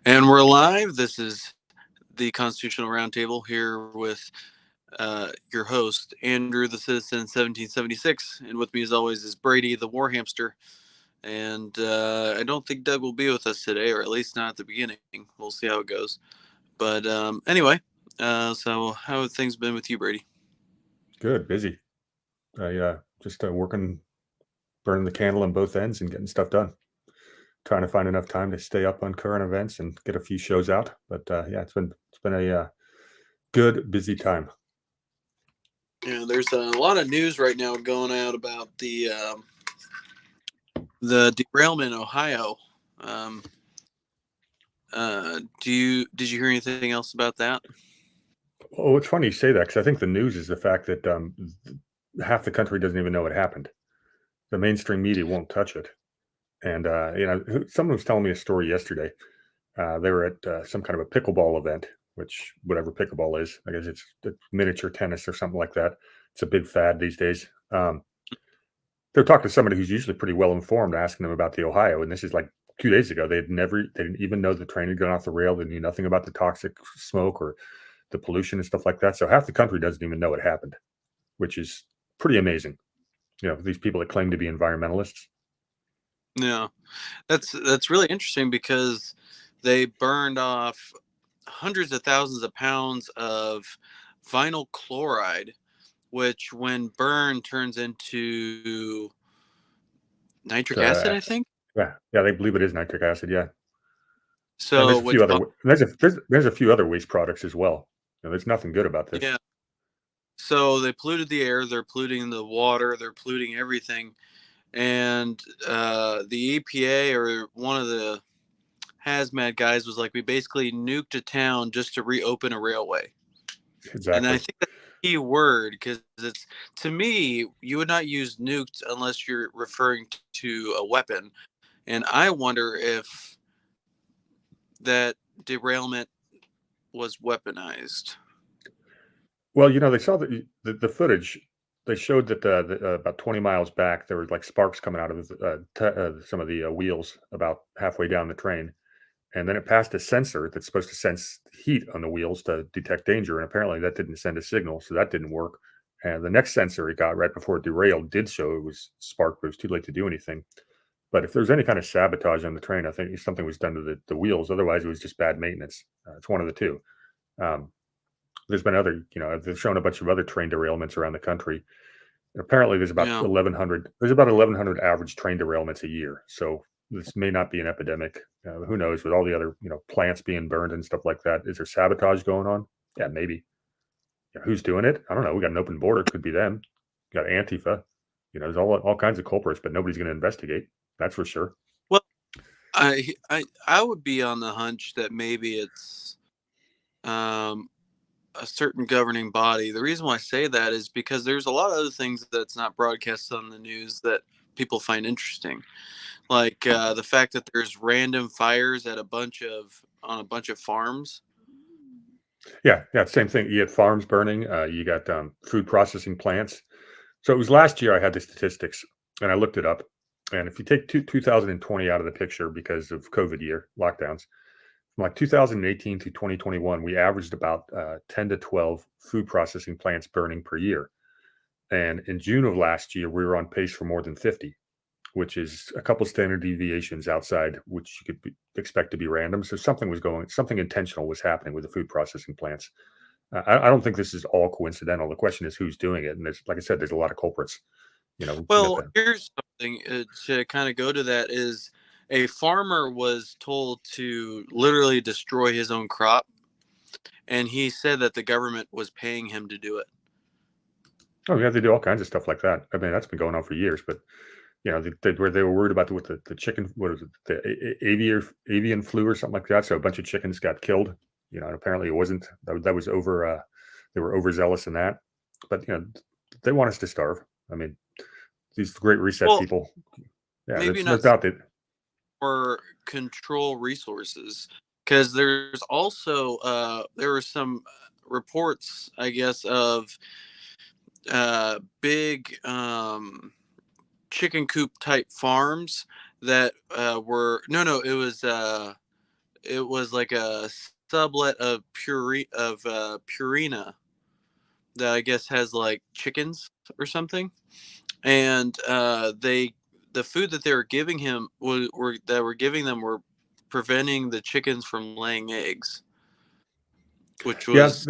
And we're live. This is the Constitutional Roundtable here with your host, Andrew the Citizen 1776. And with me, as always, is Brady the War Hamster. And I don't think Doug will be with us today, or at least not at the beginning. We'll see how it goes. But anyway, so how have things been with you, Brady? Good, busy. I just working, burning the candle on both ends and getting stuff done. Trying to find enough time to stay up on current events and get a few shows out. But yeah, it's been a good busy time. Yeah, there's a lot of news right now going out about the derailment in Ohio. Um, did you hear anything else about that? Oh, it's funny you say that because I think the news is the fact that half the country doesn't even know what happened. The mainstream media won't touch it. And someone was telling me a story yesterday. They were at some kind of a pickleball event, which whatever pickleball is, I guess it's miniature tennis or something like that. It's a big fad these days. They're talking to somebody who's usually pretty well informed, asking them about the Ohio, and this is like 2 days ago. They didn't even know the train had gone off the rail. They knew nothing about the toxic smoke or the pollution and stuff like that. So half the country doesn't even know what happened, which is pretty amazing. These people that claim to be environmentalists. Yeah, that's really interesting because they burned off hundreds of thousands of pounds of vinyl chloride, which when burned turns into nitric acid, Uh, I think. yeah, they believe it is nitric acid. Yeah, and So there's a few what's other there's a few other waste products as well. There's nothing good about this. yeah. So they polluted the air, they're polluting the water, they're polluting everything, and the EPA or one of the hazmat guys was like, we basically nuked a town just to reopen a railway. And I Exactly. think that's a key word because it's, to me, you would not use nuked unless you're referring to a weapon. And I wonder if that derailment was weaponized. Well, they saw the footage. They showed that about 20 miles back, there was like sparks coming out of some of the wheels about halfway down the train, and then it passed a sensor that's supposed to sense heat on the wheels to detect danger, and apparently that didn't send a signal, so that didn't work. And the next sensor it got right before it derailed did show it was sparked, but it was too late to do anything. But if there's any kind of sabotage on the train, I think something was done to the wheels. Otherwise, it was just bad maintenance. It's one of the two. Um, there's been other, they've shown a bunch of other train derailments around the country. Apparently, Yeah. There's about 1,100 average train derailments a year. So this may not be an epidemic. Who knows? With all the other, plants being burned and stuff like that, is there sabotage going on? Yeah, maybe. Yeah, who's doing it? I don't know. We got an open border. Could be them. Got Antifa. There's all kinds of culprits, but nobody's going to investigate. That's for sure. Well, I would be on the hunch that maybe it's um, a certain governing body. The reason why I say that is because there's a lot of other things that's not broadcast on the news that people find interesting, like the fact that there's random fires at a bunch of farms. Yeah, yeah, same thing. You had farms burning. You got food processing plants. So it was last year I had the statistics and I looked it up. And if you take 2020 out of the picture because of COVID year lockdowns, from like 2018 to 2021, we averaged about 10 to 12 food processing plants burning per year. And in June of last year, we were on pace for more than 50, which is a couple standard deviations outside, which you could expect to be random. So something intentional was happening with the food processing plants. I don't think this is all coincidental. The question is who's doing it, and like I said, there's a lot of culprits. You got Well, the here's something to kind of go to that is a farmer was told to literally destroy his own crop, and he said that the government was paying him to do it. oh, yeah, they do all kinds of stuff like that. I mean, that's been going on for years, but where they were worried about with the chicken, what was it, the avian flu or something like that. So a bunch of chickens got killed. And apparently it wasn't that was over. They were overzealous in that, but they want us to starve. I mean, these great reset Well, people. Yeah, maybe there's no not doubt that. for control resources, because there's also there were some reports, I guess, of big chicken coop type farms that were no, it was it was like a sublet of Purina that I guess has like chickens or something, and the food that they were giving him were giving them were preventing the chickens from laying eggs, which Yeah, was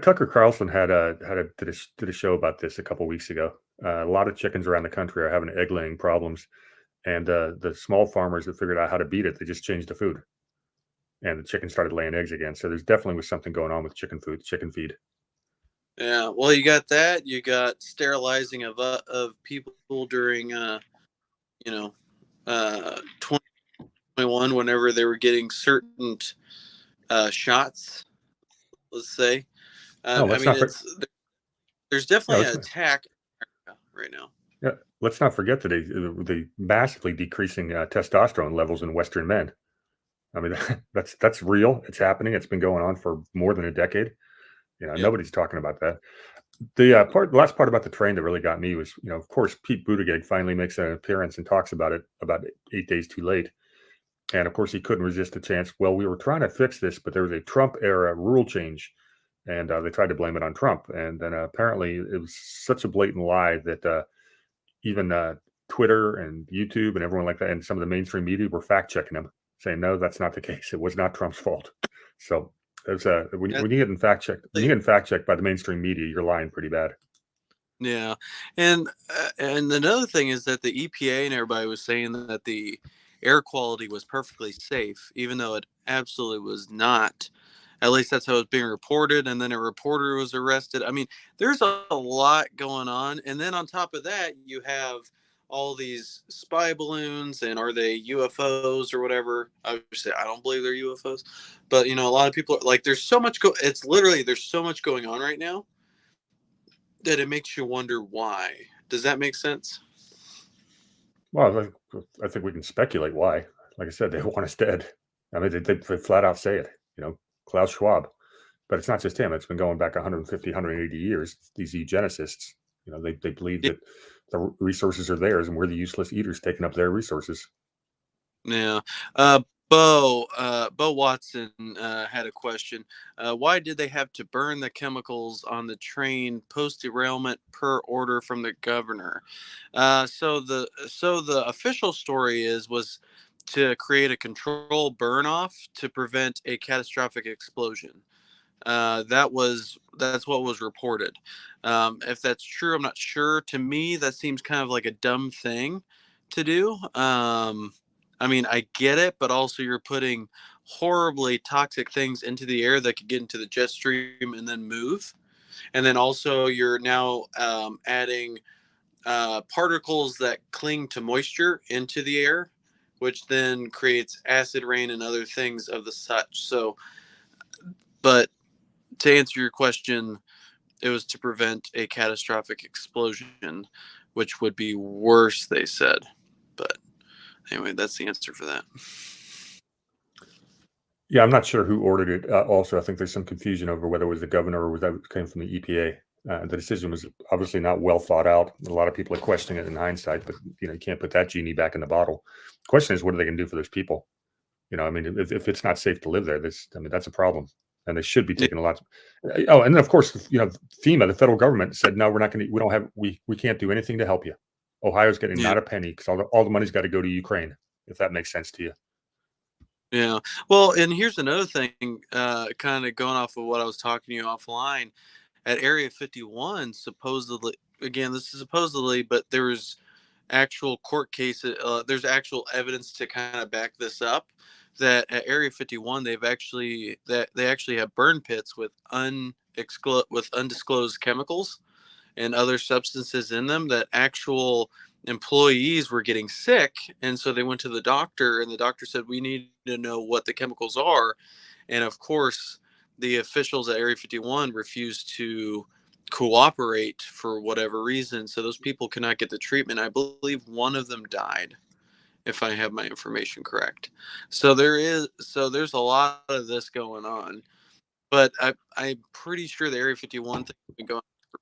Tucker Carlson did a show about this a couple weeks ago. A lot of chickens around the country are having egg laying problems, and the small farmers that figured out how to beat it, they just changed the food, and the chicken started laying eggs again. So there's definitely was something going on with chicken feed. yeah. Well, you got that. You got sterilizing of people during you know 2021 whenever they were getting certain shots. Let's say. Oh, I let's mean, not for, there's yeah, definitely let's an attack right now. yeah, let's not forget that the massively decreasing testosterone levels in Western men. I mean, that's real. It's happening. It's been going on for more than a decade. Yep. Nobody's talking about that. The last part about the train that really got me was, of course, Pete Buttigieg finally makes an appearance and talks about it about 8 days too late. And of course, he couldn't resist the chance. Well, we were trying to fix this, but there was a Trump era rule change, and they tried to blame it on Trump. And then apparently, it was such a blatant lie that even Twitter and YouTube and everyone like that, and some of the mainstream media were fact checking him, saying no, that's not the case. It was not Trump's fault. So there's when you get in fact checked, when you get in fact checked by the mainstream media, you're lying pretty bad. Yeah, and another thing is that the EPA and everybody was saying that the air quality was perfectly safe, even though it absolutely was not. At least that's how it was being reported, and then a reporter was arrested. I mean, there's a lot going on, and then on top of that, you have all these spy balloons, and are they UFOs or whatever? Obviously, I don't believe they're UFOs, but a lot of people like there's so much It's literally there's so much going on right now that it makes you wonder why. Does that make sense? Well, I think we can speculate why. Like I said, they want us dead. I mean, they flat out say it. Klaus Schwab. But it's not just him. It's been going back 150, 180 years. These eugenicists, they believe Yeah. that the resources are theirs, and we're the useless eaters taking up their resources. Yeah. Bo Watson had a question. Why did they have to burn the chemicals on the train post derailment per order from the governor? So the official story was to create a control burn off to prevent a catastrophic explosion. That's what was reported. If that's true, I'm not sure. To me, that seems kind of like a dumb thing to do. I mean, I get it, but also you're putting horribly toxic things into the air that could get into the jet stream and then move. And then also you're now adding particles that cling to moisture into the air, which then creates acid rain and other things of the such. So, but to answer your question, it was to prevent a catastrophic explosion, which would be worse, they said. But anyway, that's the answer for that. Yeah, I'm not sure who ordered it. Also, I think there's some confusion over whether it was the governor or whether it came from the EPA. The decision was obviously not well thought out. A lot of people are questioning it in hindsight, but you can't put that genie back in the bottle. The question is, what are they going to do for those people? I mean, if it's not safe to live there, that's a problem, and they should be Yeah, taking a lot. Oh, and then of course, FEMA, the federal government, said no, we're not going to. We don't have. We can't do anything to help you. Ohio's getting yeah, not a penny because all the money's got to go to Ukraine. If that makes sense to you. yeah. Well, and here's another thing, kind of going off of what I was talking to you offline. At Area 51, supposedly, again, this is supposedly, but there's actual court cases. There's actual evidence to kind of back this up. That at Area 51, they actually have burn pits with undisclosed chemicals and other substances in them that actual employees were getting sick, and so they went to the doctor, and the doctor said we need to know what the chemicals are, and of course the officials at Area 51 refused to cooperate for whatever reason, so those people cannot get the treatment. I believe one of them died, if I have my information correct. So there's a lot of this going on, but I'm pretty sure the Area 51 thing has been going on for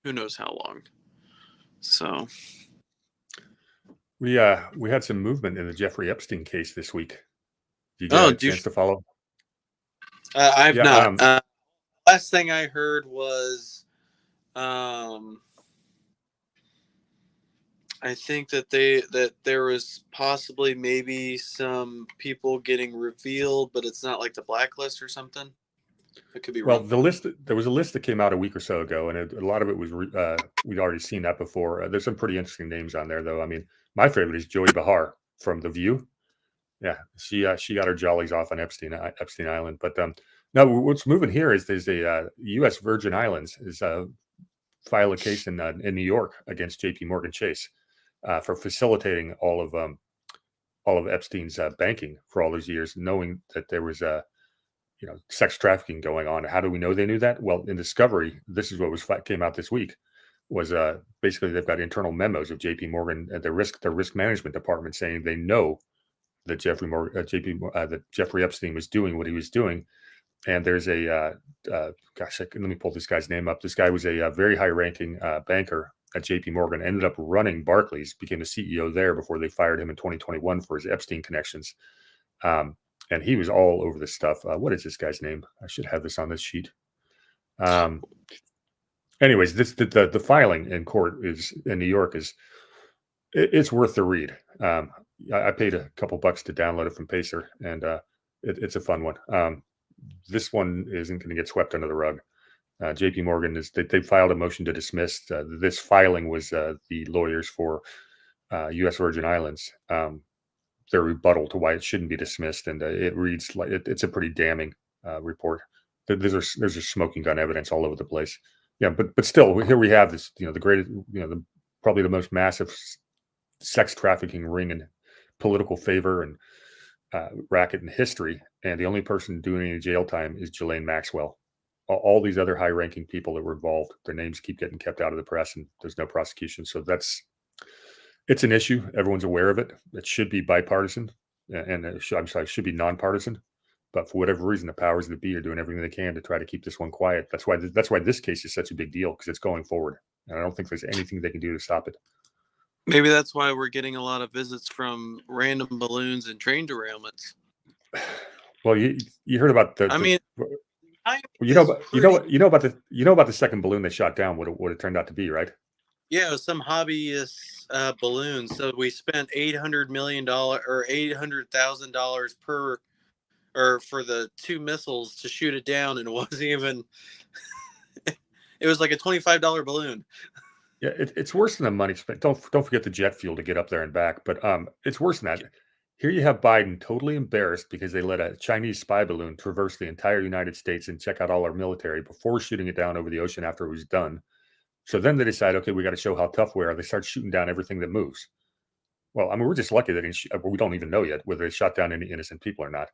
who knows how long. So We had some movement in the Jeffrey Epstein case this week. Did you get Oh, a do you, chance to follow? I've Yeah. not. Last thing I heard was, um, I think that there was possibly maybe some people getting revealed, but it's not like the blacklist or something. I could be Well, wrong. there was a list that came out a week or so ago, and a lot of it was we'd already seen that before. There's some pretty interesting names on there, though. I mean, my favorite is Joey Behar from The View. Yeah, she got her jollies off on Epstein Island. But no, what's moving here is there's a U.S. Virgin Islands is file a case in New York against J.P. Morgan Chase for facilitating all of Epstein's banking for all those years, knowing that there was sex trafficking going on. How do we know they knew that? Well, in discovery, this is what came out this week. Was basically they've got internal memos of J.P. Morgan, their risk management department, saying they know that that Jeffrey Epstein was doing what he was doing. And there's let me pull this guy's name up. This guy was a very high-ranking banker at J.P. Morgan. Ended up running Barclays, became the CEO there before they fired him in 2021 for his Epstein connections. And he was all over this stuff. What is this guy's name? I should have this on this sheet. Anyways, the filing in court is in New York it's worth the read. I paid a couple bucks to download it from Pacer, and it's a fun one. This one isn't going to get swept under the rug. J.P. Morgan they filed a motion to dismiss. This filing was the lawyers for U.S. Virgin Islands. Their rebuttal to why it shouldn't be dismissed, and it reads like it's a pretty damning report. There's a smoking gun evidence all over the place. Yeah, but still, here we have this. The greatest, probably the most massive sex trafficking ring in political favor and racket in history, and the only person doing any jail time is Ghislaine Maxwell. All these other high-ranking people that were involved, their names keep getting kept out of the press, and there's no prosecution. So it's an issue. Everyone's aware of it. It should be bipartisan, and it should be nonpartisan. But for whatever reason, the powers that be are doing everything they can to try to keep this one quiet. That's why this case is such a big deal, because it's going forward, and I don't think there's anything they can do to stop it. Maybe that's why we're getting a lot of visits from random balloons and train derailments. Well, you heard about I mean, you know about the second balloon they shot down. What it turned out to be, right? Yeah, some hobbyist balloons. So we spent $800 million or $800,000 per or for the two missiles to shoot it down, and it wasn't even. It was like a $25 balloon. Yeah, it's worse than the money spent. Don't forget the jet fuel to get up there and back. But it's worse than that. Here you have Biden totally embarrassed because they let a Chinese spy balloon traverse the entire United States and check out all our military before shooting it down over the ocean after it was done. So then they decide, okay, we got to show how tough we are. They start shooting down everything that moves. Well, I mean, we're just lucky that we don't even know yet whether they shot down any innocent people or not.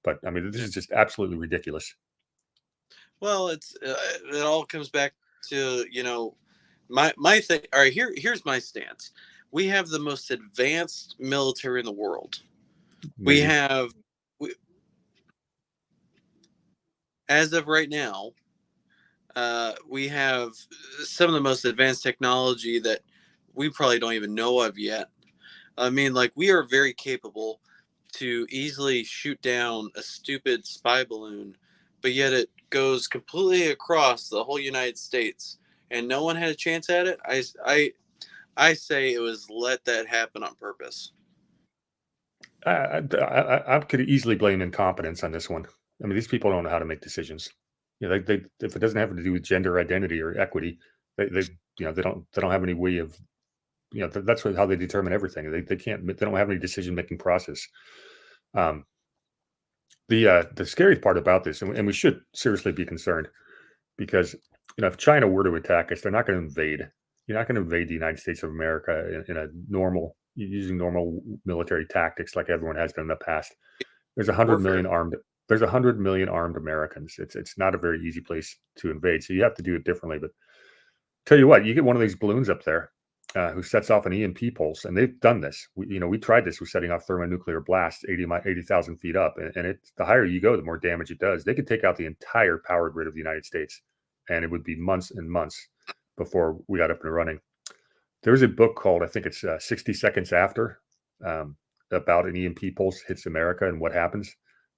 But I mean, this is just absolutely ridiculous. Well, it all comes back to my thing. All right, here's my stance. We have the most advanced military in the world. Maybe. As of right now, we have some of the most advanced technology that we probably don't even know of yet. I mean, like, we are very capable to easily shoot down a stupid spy balloon, but yet it goes completely across the whole United States, and no one had a chance at it. I say it was let that happen on purpose. I could easily blame incompetence on this one. I mean, these people don't know how to make decisions. If it doesn't have to do with gender identity or equity, they don't have any way of, that's how they determine everything. They don't have any decision making process. The scary part about this, and we should seriously be concerned, because if China were to attack us, they're not going to invade. You're not going to invade the United States of America in a normal using normal military tactics like everyone has done in the past. There's 100 Warfare. million armed. There's 100 million armed Americans. It's not a very easy place to invade, so you have to do it differently. But tell you what, you get one of these balloons up there who sets off an EMP pulse, and they've done this. We tried this with setting off thermonuclear blasts 80,000 feet up, and the higher you go, the more damage it does. They could take out the entire power grid of the United States, and it would be months and months before we got up and running. There's a book called, I think it's 60 Seconds After, about an EMP pulse hits America and what happens.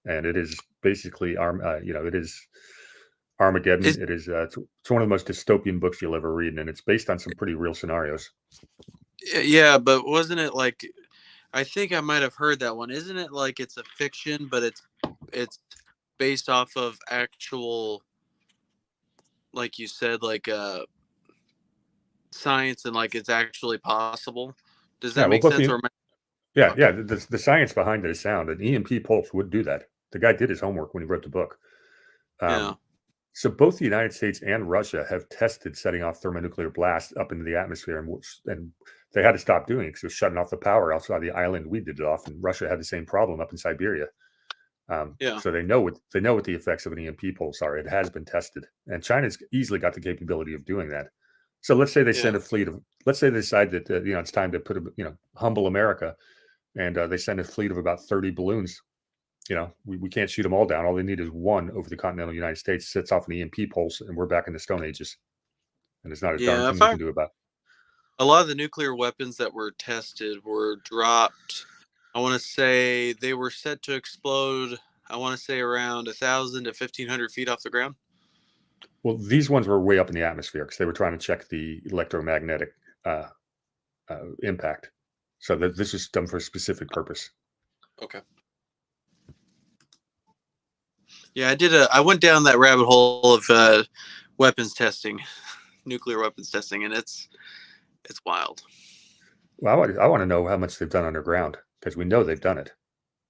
and it is basically it is Armageddon. Is It's one of the most dystopian books you'll ever read, and it's based on some pretty real scenarios. Yeah, but wasn't it like, I think I might have heard that one. Isn't it like it's a fiction, but it's based off of actual, like you said, like science, and like it's actually possible? Does Yeah, that well, make both sense? the Or am yeah, okay? yeah, the science behind it is sound. An EMP pulse would do that. The guy did his homework when he wrote the book. Yeah, Um, so both the United States and Russia have tested setting off thermonuclear blasts up into the atmosphere, and they had to stop doing it because it was shutting off the power outside the island we did it off, and Russia had the same problem up in Siberia. yeah, So they know what the effects of an EMP pulse are. It has been tested, and China's easily got the capability of doing that. So let's say they yeah, send a fleet of. Let's say they decide that it's time to humble America, and they send a fleet of about 30 balloons. We can't shoot them all down. All they need is one over the continental United States, sets off an EMP pulse, and we're back in the Stone Ages. And there's not a darn yeah. thing If we I can do about it. A lot of the nuclear weapons that were tested were dropped. I want to say they were set to explode. I want to say around 1,000 to 1,500 feet off the ground. Well, these ones were way up in the atmosphere because they were trying to check the electromagnetic uh, impact. So this is done for a specific purpose. Okay. Yeah, I went down that rabbit hole of weapons testing, nuclear weapons testing, and it's wild. Well, I want to know how much they've done underground because we know they've done it.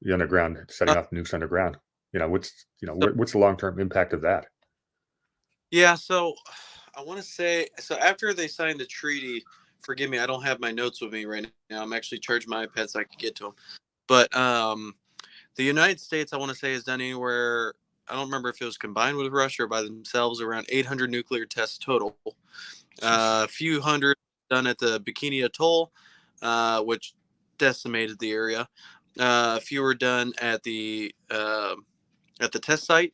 The underground, Uh, setting off nukes underground. so, What's the long term impact of that? yeah, so I want to say, so after they signed the treaty, forgive me, I don't have my notes with me right now. I'm actually charging my iPad so I can get to them. But the United States, I want to say, has done anywhere. I don't remember if it was combined with Russia or by themselves, around 800 nuclear tests total. Jeez. A few hundred done at the Bikini Atoll, which decimated the area. A few were done at the test site,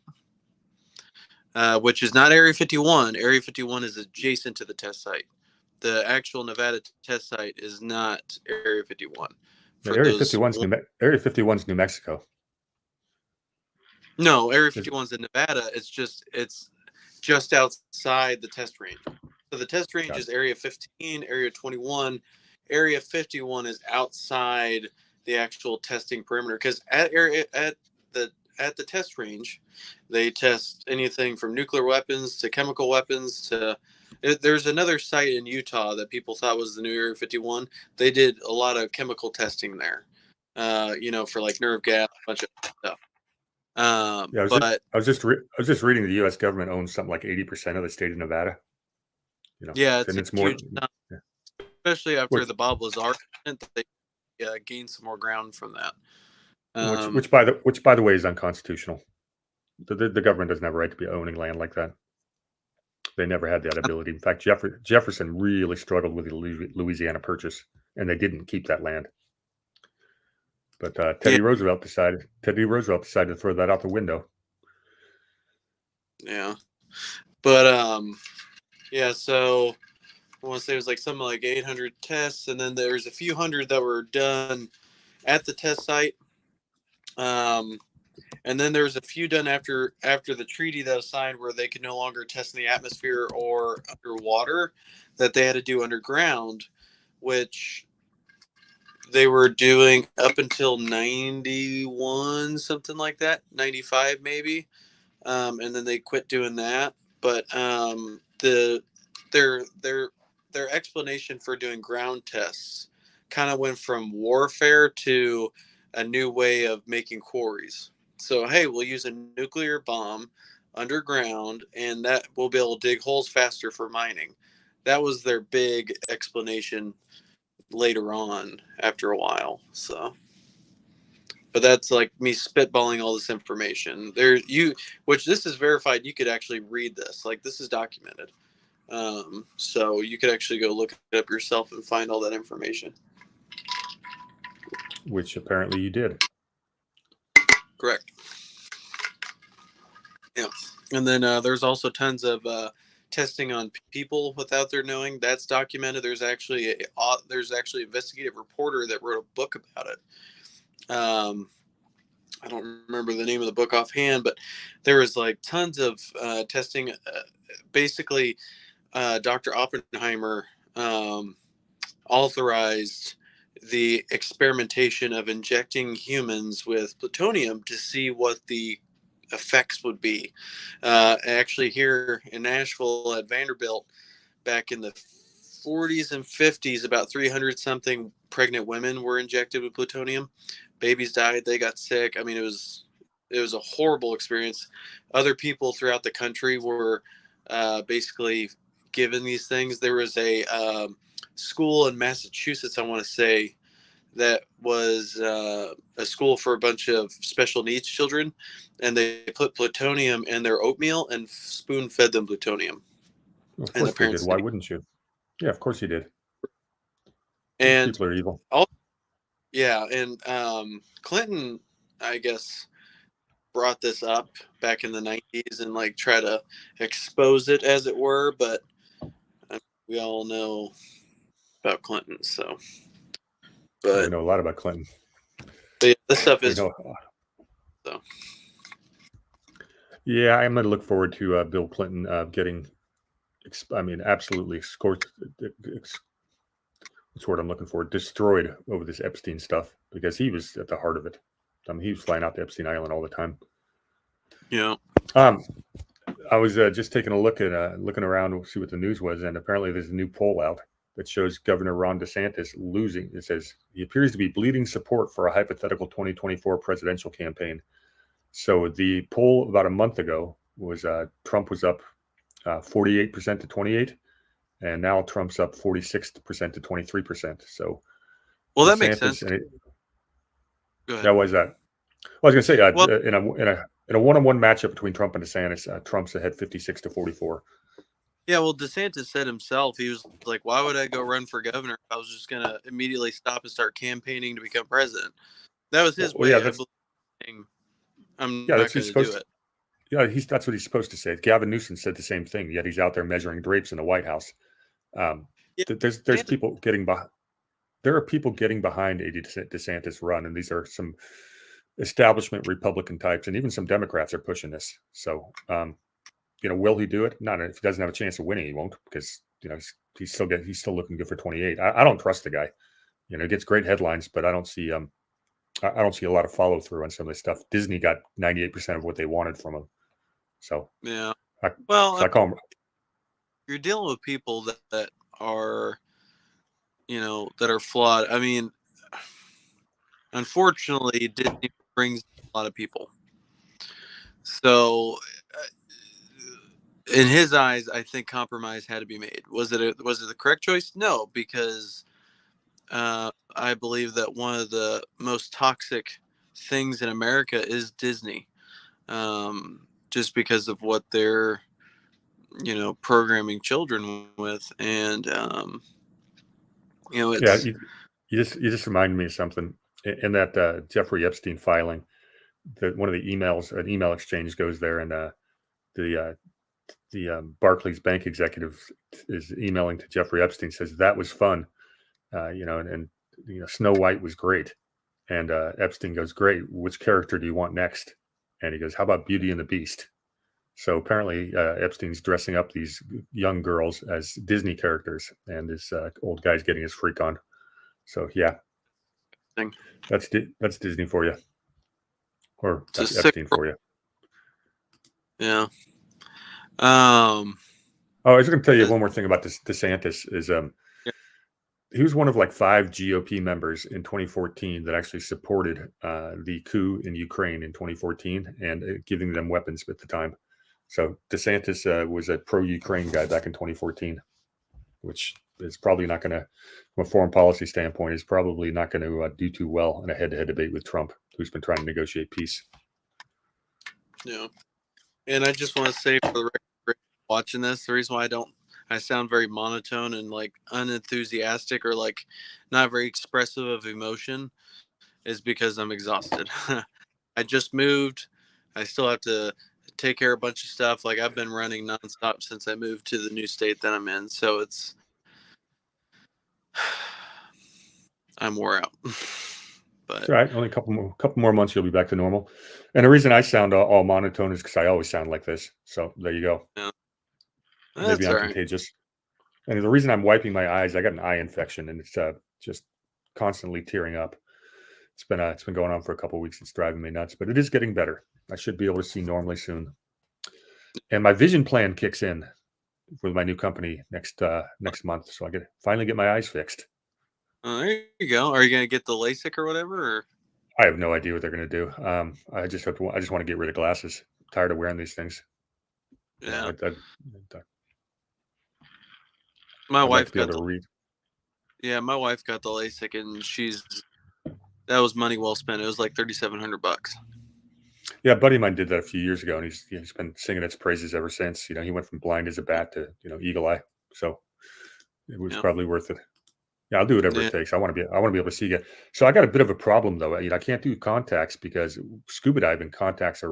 which is not Area 51. Area 51 is adjacent to the test site. The actual Nevada test site is not Area 51. Yeah, For those, Area 51's New Mexico. no, Area Is 51 is in Nevada. It's just outside the test range. So the test range God. is Area 15, Area 21. Area 51 is outside the actual testing perimeter, because the at the test range, they test anything from nuclear weapons to chemical weapons to. There's another site in Utah that people thought was the new Area 51. They did a lot of chemical testing there, for like nerve gas, a bunch of stuff. Yeah, But I was just reading the U.S. government owns something like 80% of the state of Nevada. yeah, it's And a it's more. huge, especially after Which the Bob Lazar incident, they gained some more ground from that. which Um, which by the way is unconstitutional. The government doesn't have a right to be owning land like that. They never had that ability. In fact, Jefferson really struggled with the Louisiana Purchase, and they didn't keep that land. But yeah, Teddy Roosevelt decided to throw that out the window. yeah, but yeah. So I want to say it was like something like 800 tests, and then there's a few hundred that were done at the test site. Um, and then there's a few done after the treaty that was signed, where they could no longer test in the atmosphere or underwater, that they had to do underground, which they were doing up until 91, something like that, 95 maybe. And then they quit doing that. But their their their explanation for doing ground tests kind of went from warfare to a new way of making quarries. So hey, we'll use a nuclear bomb underground, and that will be able to dig holes faster for mining. That was their big explanation later on after a while. So, but that's like me spitballing all this information. Which this is verified. You could actually read this. Like, this is documented. So you could actually go look it up yourself and find all that information. Which apparently you did. Correct. Yeah. And then there's also tons of testing on people without their knowing. That's documented. There's actually an investigative reporter that wrote a book about it. I don't remember the name of the book offhand, but there was like tons of testing. Basically, Dr. Oppenheimer authorized the experimentation of injecting humans with plutonium to see what the effects would be. Actually, here in Nashville at Vanderbilt, back in the 40s and 50s, about 300 something pregnant women were injected with plutonium. Babies died, they got sick. I mean, it was a horrible experience. Other people throughout the country were basically given these things. There was a school in Massachusetts, I want to say, that was a school for a bunch of special needs children, and they put plutonium in their oatmeal and spoon fed them plutonium, Well, of and the course they did. parents Why didn't. wouldn't you? Yeah, of course he did. These And people are evil. all, yeah, and Clinton, I guess, brought this up back in the 90s and like try to expose it, as it were, but we all know about Clinton. So, We but, know a lot about Clinton. but yeah, this stuff We is know. so. Yeah, I'm going to look forward to Bill Clinton getting, I mean, absolutely scorched. That's what I'm looking for. Destroyed over this Epstein stuff because he was at the heart of it. I mean, he was flying out to Epstein Island all the time. Yeah. Um, I was just taking a look at looking around to see what the news was, and apparently there's a new poll out that shows Governor Ron DeSantis losing. It says he appears to be bleeding support for a hypothetical 2024 presidential campaign. So the poll about a month ago was Trump was up 48% to 28, and now Trump's up 46% to 23%. So Well, that makes sense. DeSantis, and Go ahead. that was that. Well, I was going to Well, say in a one-on-one matchup between Trump and DeSantis, Trump's ahead 56 to 44. yeah. Well, DeSantis said himself, he was like, "Why would I go run for governor? I was just gonna immediately stop and start campaigning to become president." That was his Well, yeah, way, I that's believe, saying, I'm yeah, not that's what going he's to do supposed to. it. Yeah, that's what he's supposed to say. Gavin Newsom said the same thing. Yet he's out there measuring drapes in the White House. Um, Yeah, there's DeSantis. people getting behind. There are people getting behind a DeSantis run, and these are some establishment Republican types, and even some Democrats are pushing this. So, will he do it? Not if he doesn't have a chance of winning, he won't, because he's still looking good for 28. I don't trust the guy. He gets great headlines, but I don't see a lot of follow through on some of this stuff. Disney got 98% of what they wanted from him, so Yeah. I, Well, so I call him. you're dealing with people that are, that are flawed. I mean, unfortunately, Disney brings a lot of people. So, in his eyes, I think compromise had to be made. Was it the correct choice? No, because I believe that one of the most toxic things in America is Disney, just because of what they're programming children with, and Yeah, it's you just reminded me of something in that Jeffrey Epstein filing. That one of the emails, an email exchange goes there, and the Barclays bank executive is emailing to Jeffrey Epstein, says that was fun, and Snow White was great, and Epstein goes, great. Which character do you want next? And he goes, how about Beauty and the Beast? So apparently Epstein's dressing up these young girls as Disney characters, and this old guy's getting his freak on. So yeah, thing. that's Disney for you, or It's a that's sick Epstein world. for you. Yeah. Um. Oh, I was going to tell you As, one more thing about this DeSantis is yeah, he was one of like 5 GOP members in 2014 that actually supported the coup in Ukraine in 2014 and giving them weapons at the time. So DeSantis was a pro-Ukraine guy back in 2014, which is probably not going to, from a foreign policy standpoint, is probably not going to do too well in a head-to-head debate with Trump, who's been trying to negotiate peace. yeah. And I just want to say for the record, watching this, the reason why I sound very monotone and like unenthusiastic or like not very expressive of emotion is because I'm exhausted. I just moved. I still have to take care of a bunch of stuff. Like I've been running nonstop since I moved to the new state that I'm in. So I'm wore out. It's But all right. Only a couple more months, you'll be back to normal. And the reason I sound all monotone is because I always sound like this. So there you go. yeah, Maybe that's I'm all right. contagious. And the reason I'm wiping my eyes, I got an eye infection, and it's just constantly tearing up. It's been going on for a couple of weeks. It's driving me nuts, but it is getting better. I should be able to see normally soon. And my vision plan kicks in with my new company next month, so I finally get my eyes fixed. There you go. Are you gonna get the LASIK or whatever? Or I have no idea what they're going to do. I just want to get rid of glasses. I'm tired of wearing these things. You know, yeah, I'd, my I'd like to wife be able got to the read. yeah, my wife got the LASIK, and that was money well spent. It was like $3,700. Yeah, a buddy of mine did that a few years ago, and he's been singing its praises ever since. He went from blind as a bat to eagle eye. So it was Yeah, probably worth it. Yeah, I'll do whatever it yeah. takes. I want to be able to see again. So I got a bit of a problem though. I can't do contacts because scuba diving contacts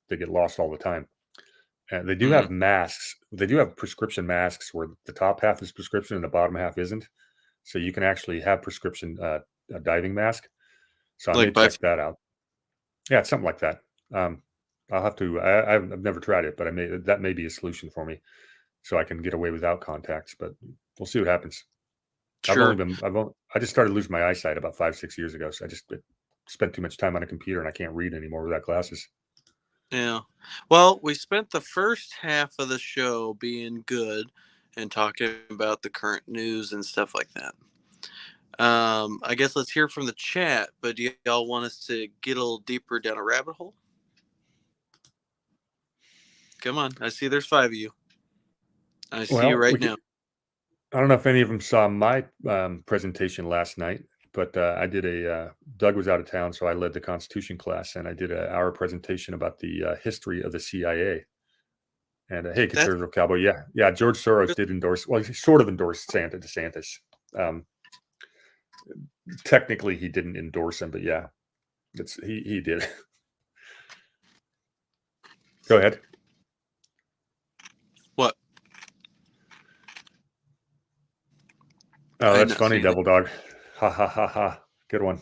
they get lost all the time. And they do Mm-hmm. have masks. They do have prescription masks where the top half is prescription and the bottom half isn't. So you can actually have prescription a diving mask. So I may Like by check that out. Yeah, it's something like that. Um, I'll have to. I've never tried it, but that may be a solution for me, so I can get away without contacts. But we'll see what happens. sure. I just started losing my eyesight about 5-6 years ago. So I just spent too much time on a computer and I can't read anymore without glasses. Yeah. Well, we spent the first half of the show being good and talking about the current news and stuff like that. I guess let's hear from the chat. But do y'all want us to get a little deeper down a rabbit hole? Come on, I see there's 5 of you. I see you Well, right now. I don't know if any of them saw my presentation last night, but I did Doug was out of town, so I led the Constitution class, and I did an hour presentation about the history of the CIA. And hey, That's conservative cowboy, yeah, George Soros did endorse. Well, he sort of endorsed DeSantis. Um, Technically, he didn't endorse him, but yeah, he did. Go ahead. what Oh, I did that's not see funny, anything. Devil Dog. Ha ha ha ha. Good one.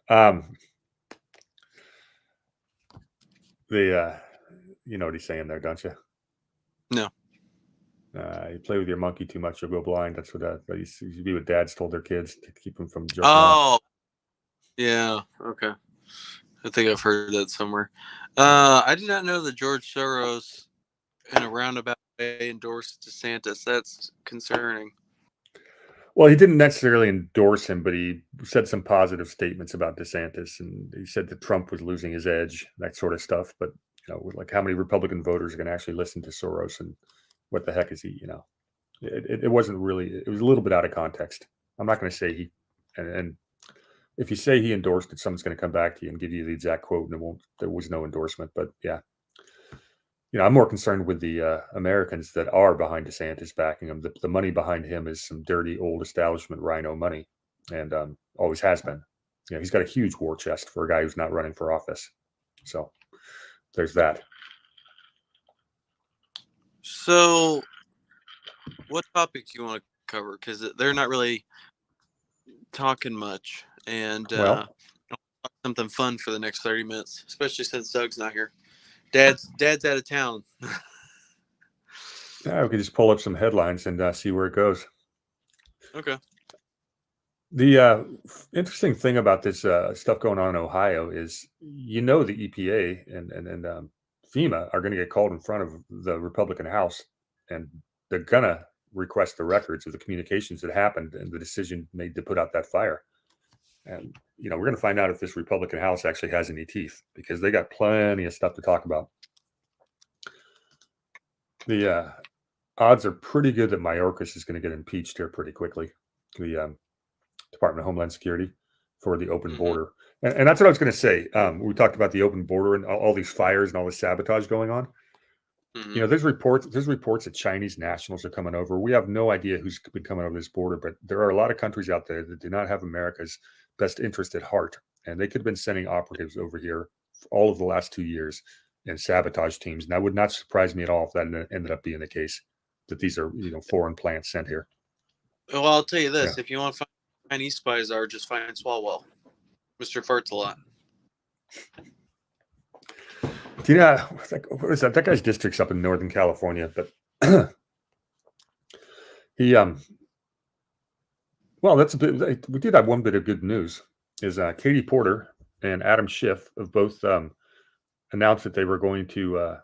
Um, the you know what he's saying there, don't you? No. You play with your monkey too much, you'll go blind. That's what that used to be what dads told their kids to keep them from jerking off. Oh, yeah. Okay. I think I've heard that somewhere. I did not know that George Soros, in a roundabout way, endorsed DeSantis. That's concerning. Well, he didn't necessarily endorse him, but he said some positive statements about DeSantis, and he said that Trump was losing his edge, that sort of stuff. But like how many Republican voters are going to actually listen to Soros, and what the heck is he? It wasn't really. It was a little bit out of context. I'm not going to say he, and if you say he endorsed it, someone's going to come back to you and give you the exact quote, and there was no endorsement. But yeah, I'm more concerned with the Americans that are behind DeSantis backing him. The money behind him is some dirty old establishment rhino money, and always has been. He's got a huge war chest for a guy who's not running for office. So there's that. So, what topic you want to cover? Because they're not really talking much, and Well, something fun for the next 30 minutes, especially since Doug's not here. Dad's out of town. yeah, we could just pull up some headlines and see where it goes. Okay. The interesting thing about this stuff going on in Ohio is, the EPA and FEMA are going to get called in front of the Republican House, and they're going to request the records of the communications that happened and the decision made to put out that fire. And we're going to find out if this Republican House actually has any teeth, because they got plenty of stuff to talk about. The odds are pretty good that Mayorkas is going to get impeached here pretty quickly. The Department of Homeland Security, for the open Mm-hmm. border. And that's what I was going to say. We talked about the open border and all these fires and all this sabotage going on. Mm-hmm. There's reports that Chinese nationals are coming over. We have no idea who's been coming over this border, but there are a lot of countries out there that do not have America's best interest at heart. And they could have been sending operatives over here for all of the last 2 years and sabotage teams. And that would not surprise me at all if that ended up being the case, that these are, foreign plants sent here. Well, I'll tell you Yeah. this: if you want to find Chinese spies, are just find Swalwell. Mr. Farts a lot. Do you know, what is that? That guy's district's up in Northern California, but he well, that's a bit. We did have one bit of good news. Is Katie Porter and Adam Schiff have both announced that they were going to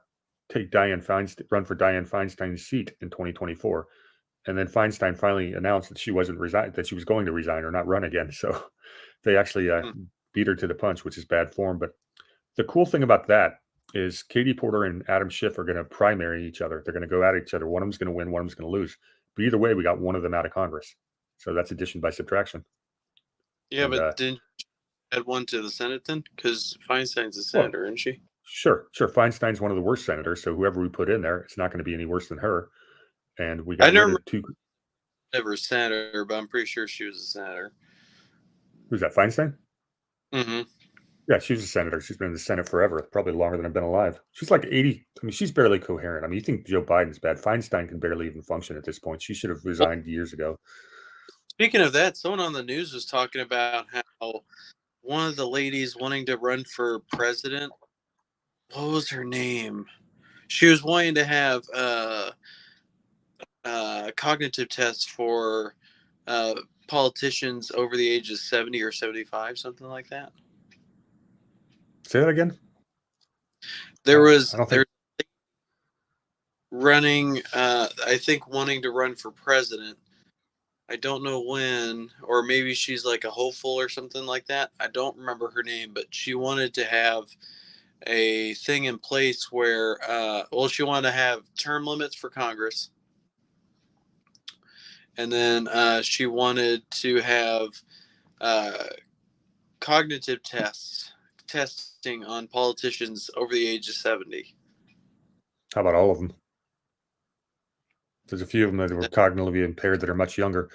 take run for Dianne Feinstein's seat in 2024, and then Feinstein finally announced that she was going to resign or not run again. So they actually beat her to the punch, which is bad form. But the cool thing about that is Katie Porter and Adam Schiff are going to primary each other. They're going to go at each other. One of them's going to win, one of them's going to lose. But either way, we got one of them out of Congress. So that's addition by subtraction. Yeah, And but didn't you add one to the Senate then? Because Feinstein's a well, senator, isn't she? sure. Feinstein's one of the worst senators. So whoever we put in there, it's not going to be any worse than her. And we I got rid never of two. ever a senator, but I'm pretty sure she was a senator. Who's that? Feinstein? Mm-hmm. Yeah, she's a senator. She's been in the Senate forever, probably longer than I've been alive. She's like 80. I mean, she's barely coherent. I mean, you think Joe Biden's bad. Feinstein can barely even function at this point. She should have Well, resigned years ago. speaking of that, someone on the news was talking about how one of the ladies wanting to run for president, what was her name? She was wanting to have cognitive tests for uh, politicians over the age of 70 or 75, something like that. Say that again? There I was don't think. there running, I think, wanting to run for president. I don't know when, or maybe she's like a hopeful or something like that. I don't remember her name, but she wanted to have a thing in place where, well, she wanted to have term limits for Congress, and then she wanted to have uh, cognitive testing on politicians over the age of 70. How about all of them? There's a few of them that were cognitively impaired that are much younger.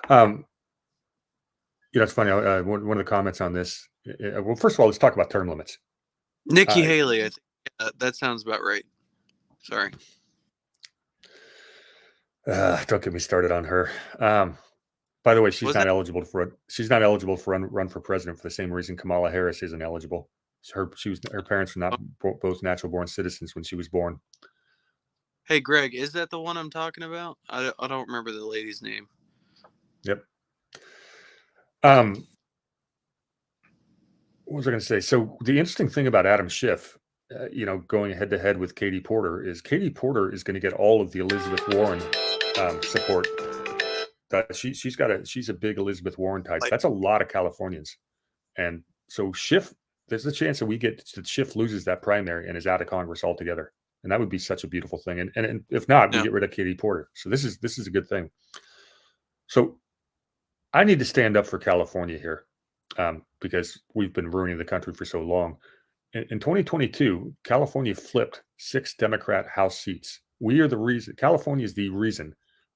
It's funny. One of the comments on this. Well, first of all, let's talk about term limits. Nikki Haley, I think that sounds about right. Sorry. Don't get me started on her. By the way, she's not eligible for run for president for the same reason Kamala Harris isn't eligible. Her parents were not both natural born citizens when she was born. Hey, Greg, is that the one I'm talking about? I don't remember the lady's name. Yep. What was I going to say? So the interesting thing about Adam Schiff, going head to head with Katie Porter is going to get all of the Elizabeth Warren support. She's a big Elizabeth Warren type. That's a lot of Californians, and so Schiff. There's a chance that Schiff loses that primary and is out of Congress altogether, and that would be such a beautiful thing. And if not, we get rid of Katie Porter. So this is a good thing. So I need to stand up for California here. Because we've been ruining the country for so long. In 2022, California flipped 6 Democrat House seats. We are the reason. California is the reason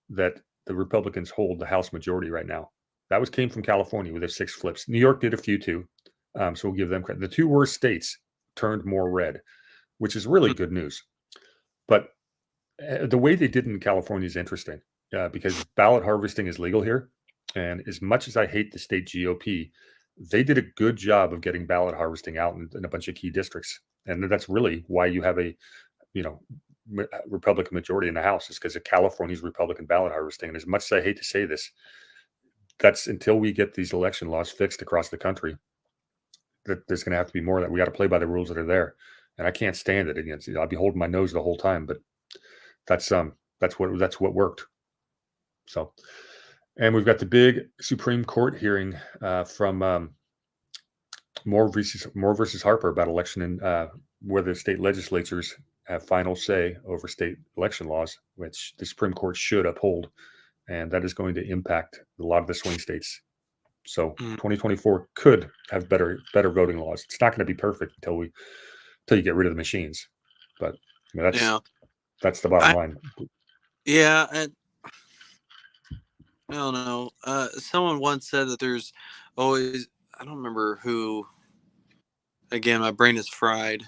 that the Republicans hold the House majority right now. That came from California with their 6 flips. New York did a few too, so we'll give them credit. The 2 worst states turned more red, which is really good news. But the way they did in California is interesting because ballot harvesting is legal here. And as much as I hate the state GOP, they did a good job of getting ballot harvesting out in a bunch of key districts. And that's really why you have a, Republican majority in the House, is because of California's Republican ballot harvesting. And as much as I hate to say this, that's until we get these election laws fixed across the country, that there's going to have to be more of that. We got to play by the rules that are there. And I can't stand it against. I'll be holding my nose the whole time, but that's what worked. So, and we've got the big Supreme Court hearing from Moore versus Harper about election and where the state legislatures have final say over state election laws, which the Supreme Court should uphold, and that is going to impact a lot of the swing states. So 2024 could have better voting laws. It's not going to be perfect until you get rid of the machines, but that's the bottom line. Yeah, and I don't know. Someone once said that there's always, I don't remember who. Again, my brain is fried.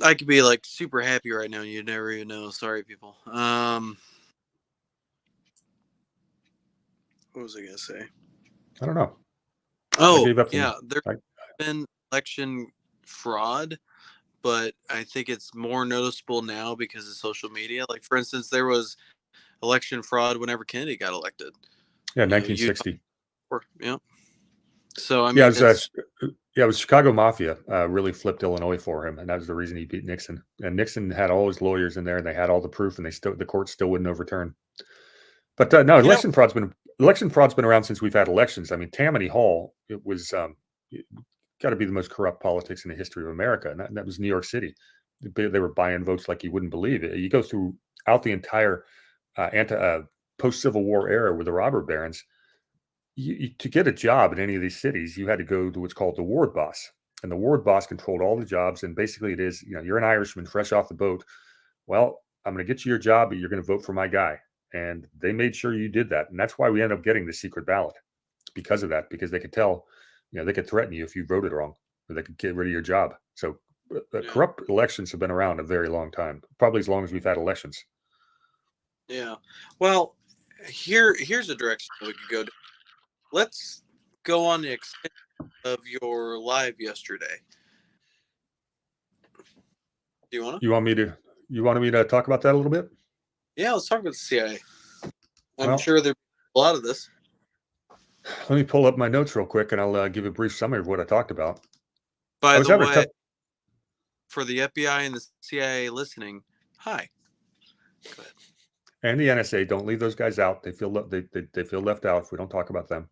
I could be like super happy right now. You never even know. Sorry, people. What was I gonna say? I don't know. I Oh gave up yeah, some. there's I, been election fraud, but I think it's more noticeable now because of social media. Like for instance, there was election fraud whenever Kennedy got elected. yeah, Utah, 1960. yeah. So I Yeah, mean, it's it was Chicago Mafia really flipped Illinois for him, and that was the reason he beat Nixon. And Nixon had all his lawyers in there, and they had all the proof, and the court still wouldn't overturn. But no, you know, election fraud's been around since we've had elections. I mean, Tammany Hall, it was got to be the most corrupt politics in the history of America, and that was New York City. They were buying votes like you wouldn't believe it. You go throughout the entire anti post Civil War era with the robber barons. To get a job in any of these cities, you had to go to what's called the ward boss, and the ward boss controlled all the jobs. And basically, it is you're an Irishman fresh off the boat. Well, I'm going to get you your job, but you're going to vote for my guy. And they made sure you did that, and that's why we ended up getting the secret ballot because of that. Because they could tell, they could threaten you if you voted wrong, or they could get rid of your job. So yeah, corrupt elections have been around a very long time, probably as long as we've had elections. yeah. Well, here's a direction we could go. Let's go on the extent of your live yesterday. Do you want to? You want me to? You wanted me to talk about that a little bit? Yeah, let's talk about the CIA. I'm Well, sure there's a lot of this. let me pull up my notes real quick, and I'll give a brief summary of what I talked about. I By was the having a way, tough. for the FBI and the CIA listening, hi. Go ahead. And the NSA, don't leave those guys out. They feel left out if we don't talk about them.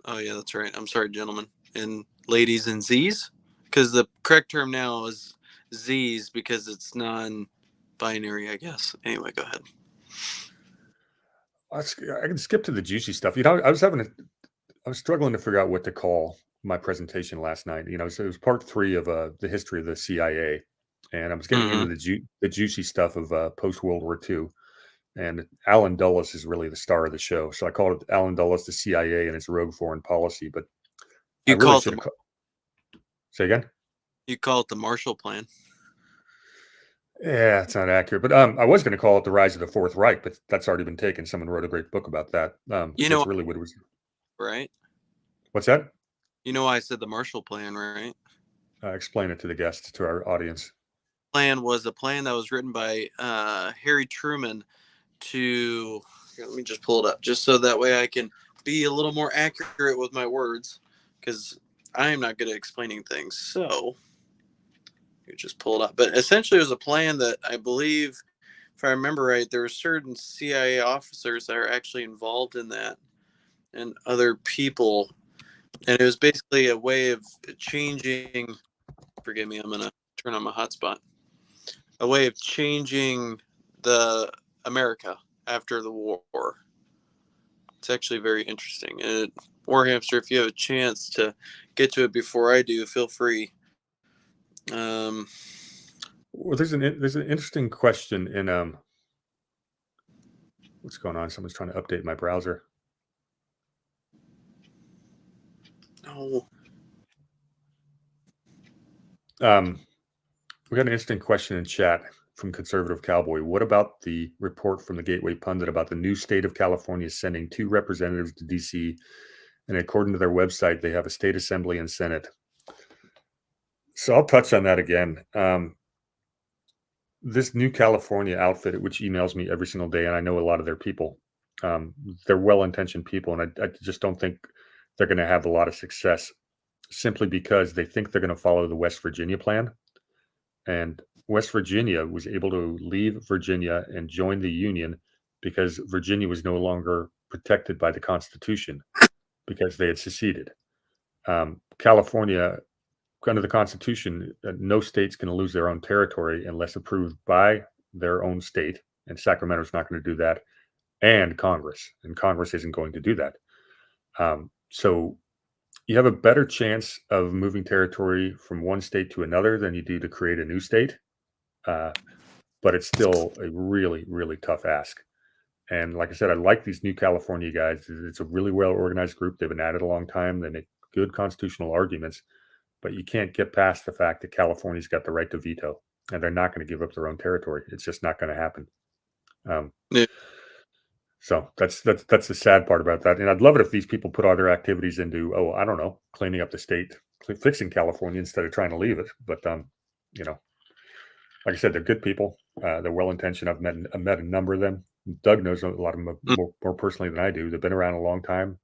Oh yeah, that's right. I'm sorry, gentlemen and ladies and Z's, because the correct term now is Z's because it's non-binary, I guess. Anyway, go ahead. I can skip to the juicy stuff. I was struggling to figure out what to call my presentation last night. So it was part 3 of the history of the CIA, and I was getting Mm-hmm. into the juicy stuff of post World War II. And Alan Dulles is really the star of the show, so I called it Alan Dulles, the CIA and its rogue foreign policy. But I You really call it should the have. Say again. you call it the Marshall Plan. Yeah, it's not accurate. But I was going to call it the rise of the Fourth Reich, but that's already been taken. Someone wrote a great book about that. You So know, it's really what it was. right? What's that? You know why I said the Marshall Plan, right? Explain it to the guests, to our audience. Plan was a plan that was written by Harry Truman to. Here, let me just pull it up, just so that way I can be a little more accurate with my words, because I am not good at explaining things. So you just pull it up. But essentially, it was a plan that I believe, if I remember right, there were certain CIA officers that are actually involved in that, and other people, and it was basically a way of changing. Forgive me, I'm gonna turn on my hotspot. A way of changing the America after the war. It's actually very interesting. And Warhamster, if you have a chance to get to it before I do, feel free. Um, Well, there's an interesting question in what's going on? Someone's trying to update my browser. no, Um, we got an interesting question in chat from Conservative Cowboy. What about the report from the Gateway Pundit about the new state of California sending 2 representatives to D.C. and according to their website, they have a state assembly and Senate. So I'll touch on that again. This new California outfit, which emails me every single day, and I know a lot of their people. They're well-intentioned people, and I just don't think they're going to have a lot of success simply because they think they're going to follow the West Virginia plan. And West Virginia was able to leave Virginia and join the Union because Virginia was no longer protected by the Constitution because they had seceded. California, under the Constitution, no state's going to lose their own territory unless approved by their own state, and Sacramento's not going to do that, and Congress isn't going to do that. So you have a better chance of moving territory from one state to another than you do to create a new state, but it's still a really, really tough ask. And like I said, I like these new California guys. It's a really well organized group. They've been at it a long time. They make good constitutional arguments, but you can't get past the fact that California's got the right to veto, and they're not going to give up their own territory. It's just not going to happen. Um, yeah. So that's the sad part about that. And I'd love it if these people put all their activities into, oh, I don't know, cleaning up the state, fixing California instead of trying to leave it. But you know, like I said, they're good people. They're well intentioned. I've met a number of them. Doug knows a lot of them Mm. more personally than I do. They've been around a long time,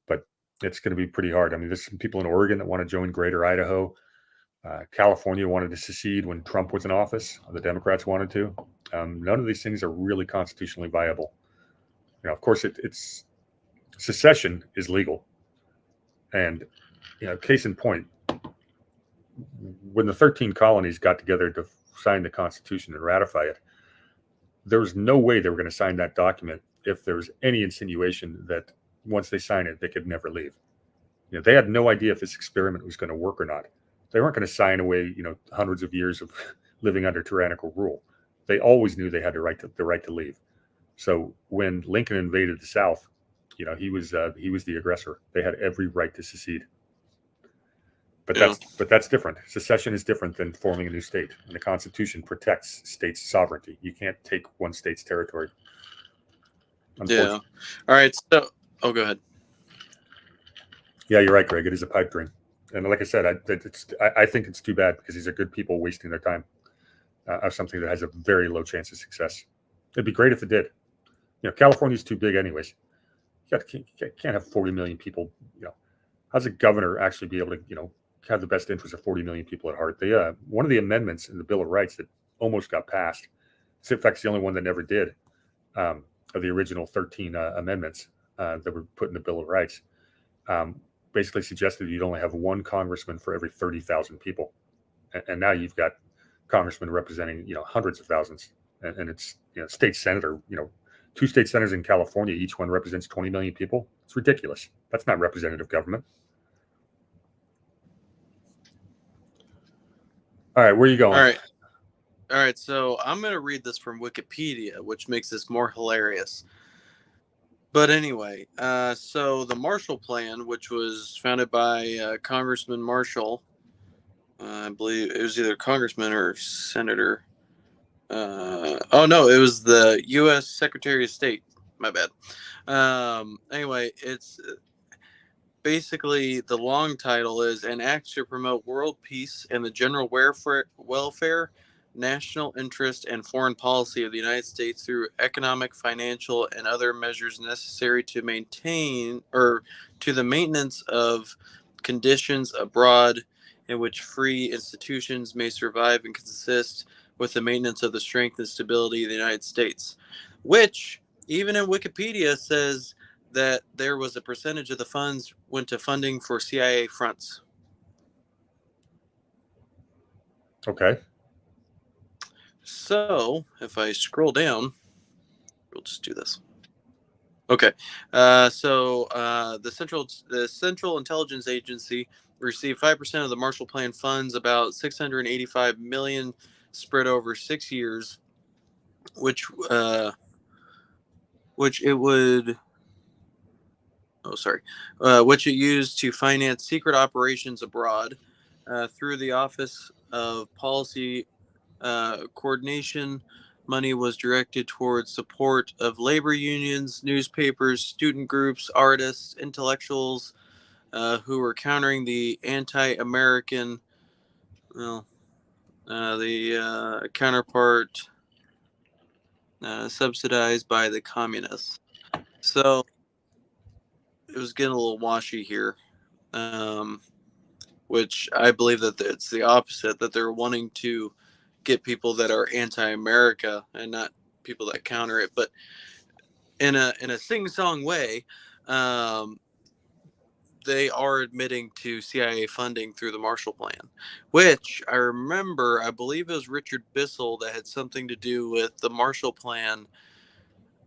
but it's going to be pretty hard. I mean, there's some people in Oregon that want to join Greater Idaho. California wanted to secede when Trump was in office. The Democrats wanted to. None of these things are really constitutionally viable. You know, of course, it's secession is legal, and case in point, when the 13 colonies got together to sign the Constitution and ratify it, there was no way they were going to sign that document if there was any insinuation that once they sign it, they could never leave. They had no idea if this experiment was going to work or not. They weren't going to sign away, hundreds of years of living under tyrannical rule. They always knew they had the right to leave. So when Lincoln invaded the South, he was the aggressor. They had every right to secede. But Yeah. that's different. Secession is different than forming a new state, and the Constitution protects states' sovereignty. You can't take one state's territory. Yeah. Unfortunately. All right. So, oh, go ahead. Yeah, you're right, Greg. It is a pipe dream, and like I said, I think it's too bad because these are good people wasting their time of something that has a very low chance of success. It'd be great if it did. California's too big, anyways. You can't have 40 million people. How's a governor actually be able to have the best interests of 40 million people at heart? They one of the amendments in the Bill of Rights that almost got passed. It's in fact the only one that never did, of the original 13 amendments that were put in the Bill of Rights. Basically suggested you'd only have one congressman for every 30,000 people, and now you've got congressmen representing hundreds of thousands, and it's state senator. Two state senators in California, each one represents 20 million people. It's ridiculous. That's not representative government. All right, where are you going? All right. So I'm going to read this from Wikipedia, which makes this more hilarious. But anyway, so the Marshall Plan, which was founded by Congressman Marshall, I believe it was either congressman or senator. Oh no, it was the U.S. Secretary of State. My bad. Anyway, it's basically the long title is an act to promote world peace and the general welfare, national interest, and foreign policy of the United States through economic, financial, and other measures necessary to maintain or to the maintenance of conditions abroad in which free institutions may survive and consist with the maintenance of the strength and stability of the United States, which even in Wikipedia says that there was a percentage of the funds went to funding for CIA fronts. Okay. So if I scroll down, we'll just do this. Okay. The Central Intelligence Agency received 5% of the Marshall Plan funds, about 685 million, spread over 6 years, which it would. Oh, sorry. Which it used to finance secret operations abroad through the Office of Policy Coordination. Money was directed towards support of labor unions, newspapers, student groups, artists, intellectuals who were countering the anti-American, well, the counterpart subsidized by the communists. So it was getting a little washy here, which I believe that it's the opposite, that they're wanting to get people that are anti-America and not people that counter it. But in a sing-song way, um, they are admitting to CIA funding through the Marshall Plan, which I remember, I believe it was Richard Bissell that had something to do with the Marshall Plan.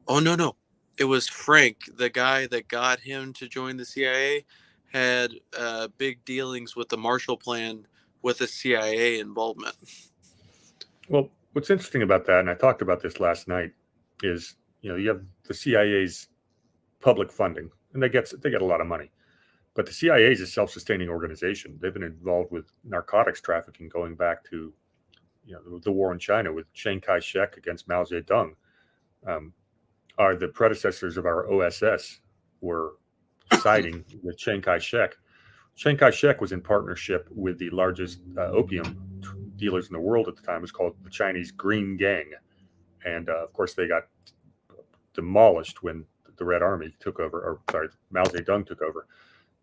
Oh, no. It was Frank, the guy that got him to join the CIA, had big dealings with the Marshall Plan with the CIA involvement. Well, what's interesting about that, and I talked about this last night, is you have the CIA's public funding, and they get a lot of money. But the CIA is a self-sustaining organization. They've been involved with narcotics trafficking going back to the war in China with Chiang Kai-shek against Mao Zedong. Um, are the predecessors of our OSS were siding with Chiang Kai-shek. Chiang Kai-shek was in partnership with the largest opium dealers in the world at the time. It was called the Chinese Green Gang. And of course, they got demolished when the Red Army took over, or sorry, Mao Zedong took over.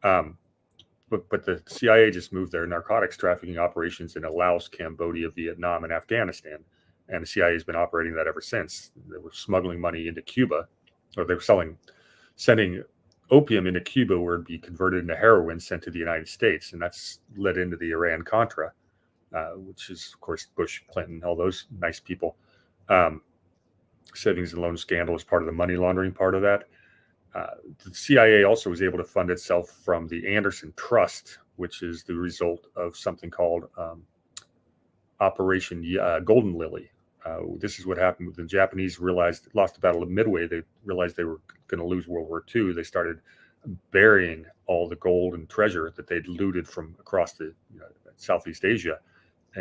Um, but the CIA just moved their narcotics trafficking operations into Laos, Cambodia, Vietnam, and Afghanistan. And the CIA has been operating that ever since. They were smuggling money into Cuba, or they were sending opium into Cuba where it'd be converted into heroin sent to the United States. And that's led into the Iran-Contra, which is, of course, Bush, Clinton, all those nice people. Savings and loan scandal is part of the money laundering part of that. The CIA also was able to fund itself from the Anderson Trust, which is the result of something called Operation Golden Lily. This is what happened when the Japanese lost the Battle of Midway. They realized they were going to lose World War II. They started burying all the gold and treasure that they'd looted from across the Southeast Asia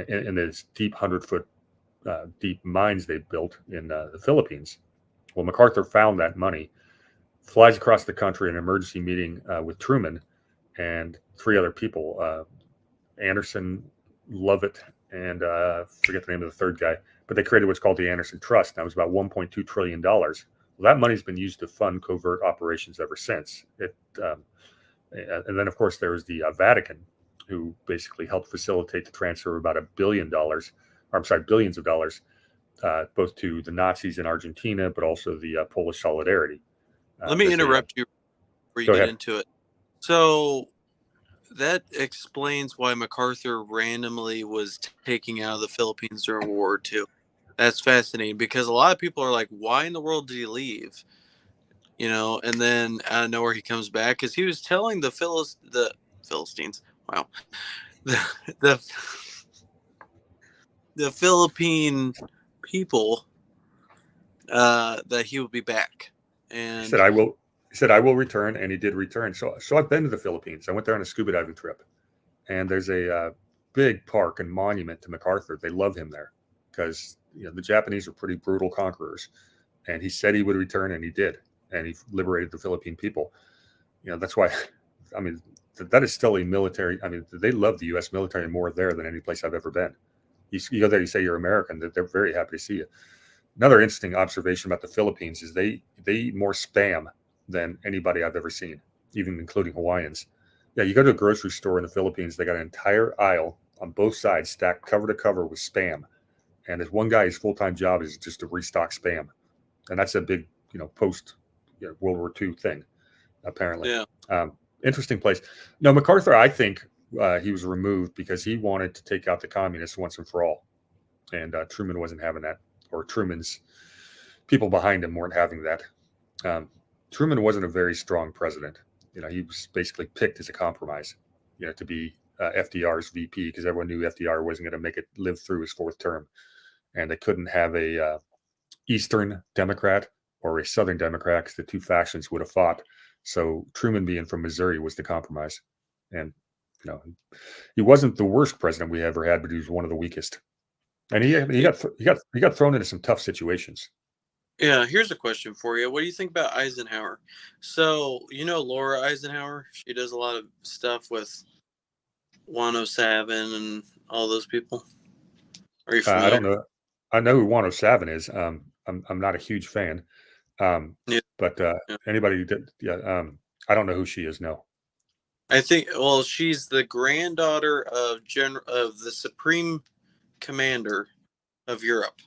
in this deep 100-foot deep mines they built in the Philippines. Well, MacArthur found that money, flies across the country in an emergency meeting with Truman and three other people, Anderson, Lovett, and forget the name of the third guy, but they created what's called the Anderson Trust. That was about $1.2 trillion. Well, that money's been used to fund covert operations ever since. And then, of course, there was the Vatican, who basically helped facilitate the transfer of about billions of dollars, both to the Nazis in Argentina, but also the Polish Solidarity. Let me interrupt you before you get into it. So that explains why MacArthur randomly was taking out of the Philippines during World War II. That's fascinating because a lot of people are like, why in the world did he leave? And then out of nowhere he comes back because he was telling the Philistines, wow, the Philippine people that he would be back. And he said, I will return, and he did return. So I've been to the Philippines. I went there on a scuba diving trip, and there's a big park and monument to MacArthur. They love him there because the Japanese are pretty brutal conquerors, and he said he would return, and he did, and he liberated the Philippine people. That's why, I mean, that is still a military. I mean, they love the U.S. military more there than any place I've ever been. You go there, you say you're American, they're very happy to see you. Another interesting observation about the Philippines is they eat more Spam than anybody I've ever seen, even including Hawaiians. Yeah, you go to a grocery store in the Philippines, they got an entire aisle on both sides stacked cover to cover with Spam. And there's one guy, his full-time job is just to restock Spam. And that's a big, post World War II thing, apparently. Yeah. Interesting place. No, MacArthur, I think he was removed because he wanted to take out the communists once and for all. And Truman wasn't having that. Or Truman's people behind him weren't having that. Truman wasn't a very strong president. He was basically picked as a compromise, to be FDR's VP because everyone knew FDR wasn't going to live through his fourth term, and they couldn't have a Eastern Democrat or a Southern Democrat because the two factions would have fought. So Truman, being from Missouri, was the compromise, and he wasn't the worst president we ever had, but he was one of the weakest. And he got thrown into some tough situations. Yeah, here's a question for you. What do you think about Eisenhower? So, Laura Eisenhower? She does a lot of stuff with 107 and all those people. Are you familiar? I don't know. I know who 107 is. I'm not a huge fan. But anybody who did, I don't know who she is. No. I think, she's the granddaughter of the Supreme Commander of Europe,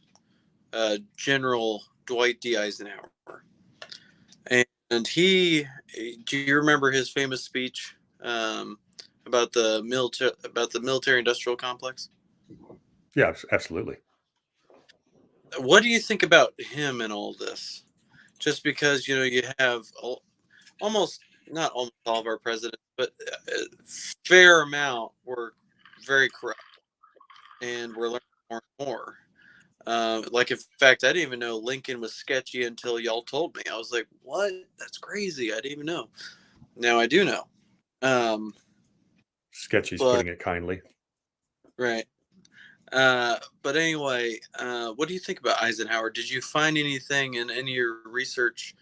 General Dwight D. Eisenhower. And do you remember his famous speech about the military-industrial complex? Yeah, absolutely. What do you think about him and all this? Just because you have almost not almost all of our presidents, but a fair amount were very corrupt, and we're learning more and more. In fact, I didn't even know Lincoln was sketchy until y'all told me. I was like, what? That's crazy. I didn't even know. Now I do know. Sketchy's putting it kindly. Right. But anyway, what do you think about Eisenhower? Did you find anything in any of your research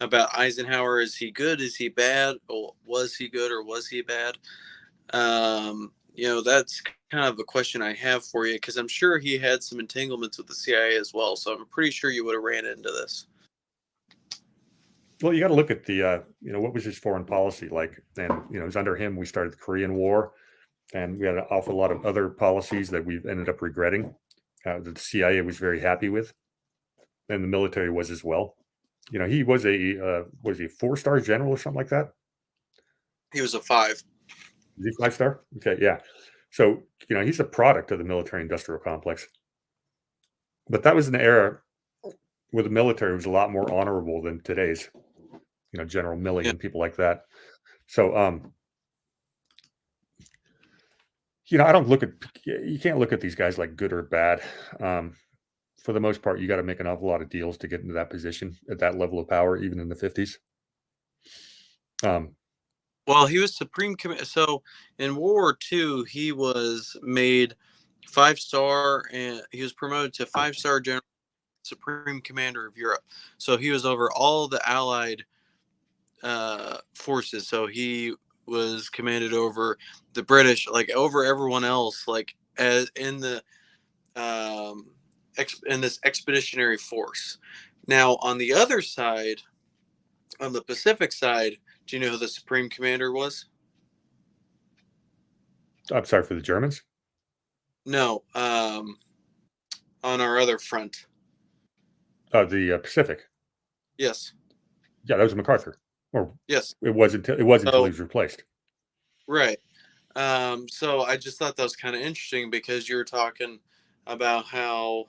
about Eisenhower? Is he good? Is he bad? Or was he good or was he bad? That's kind of a question I have for you because I'm sure he had some entanglements with the CIA as well. So I'm pretty sure you would have ran into this. Well, you got to look at the, what was his foreign policy like? And, it was under him we started the Korean War, and we had an awful lot of other policies that we've ended up regretting, that the CIA was very happy with, and the military was as well. He was he a 4-star general or something like that? He was a 5. Is he 5-star? Okay, yeah. So, he's a product of the military industrial complex. But that was an era where the military was a lot more honorable than today's, General Milley Yeah. and people like that. So, I don't look at, you can't look at these guys like good or bad. For the most part, you got to make an awful lot of deals to get into that position at that level of power, even in the 50s. Well, he was Supreme Commander. So in World War II, he was made 5-star, and he was promoted to 5-star general, Supreme Commander of Europe. So he was over all the Allied forces. So he was commanded over the British, like over everyone else, like as in the um, in this expeditionary force. Now, on the other side, on the Pacific side, do you know who the Supreme Commander was? I'm sorry, for the Germans. No, on our other front. The Pacific. Yes, Yeah, that was MacArthur. Or yes. it wasn't until he So was replaced. right. So I just thought that was kind of interesting because you were talking about how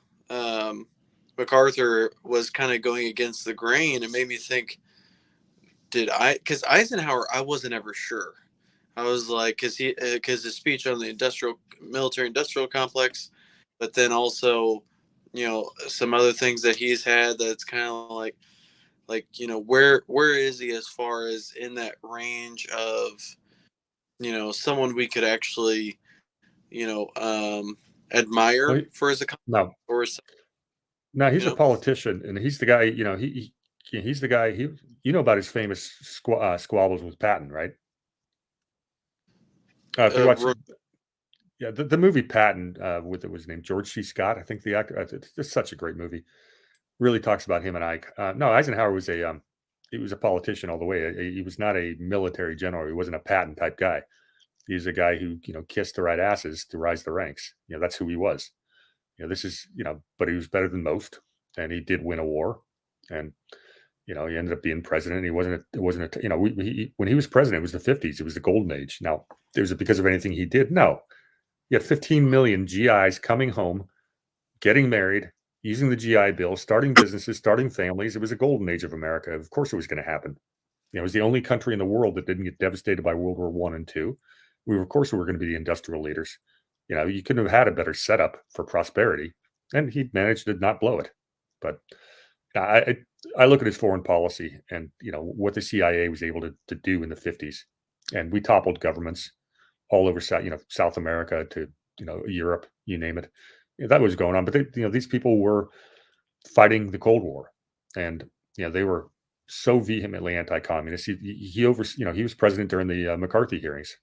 MacArthur was kind of going against the grain. It made me think, because Eisenhower, I wasn't ever sure. I was like, because his speech on the military industrial complex, but then also, some other things that he's had that's kind of like, where is he as far as in that range of, someone we could actually, you know, um, Well, admire for his accomplishment no, or his, no, you he's a know, politician, and he's the guy. He's the guy. About his famous squabbles with Patton, right? If you watch, ro- yeah, the movie Patton, with it was named George C. Scott, I think the actor. It's such a great movie. Really talks about him and Ike. No, Eisenhower was he was a politician all the way. He was not a military general. He wasn't a Patton type guy. He's a guy who kissed the right asses to rise the ranks. That's who he was. This is but he was better than most, and he did win a war, and he ended up being president. It wasn't a when he was president, it was the 50s. It was the golden age. Now, was it because of anything he did? No. You had 15 million GIs coming home, getting married, using the GI Bill, starting businesses, starting families. It was a golden age of America. Of course, it was going to happen. It was the only country in the world that didn't get devastated by World War One and Two. Of course, we were going to be the industrial leaders. You couldn't have had a better setup for prosperity, and he managed to not blow it. But I look at his foreign policy and what the CIA was able to do in the 50s, and we toppled governments all over South America to Europe, you name it. That was going on, but these people were fighting the Cold War, and they were so vehemently anti-communist. He was president during the McCarthy hearings,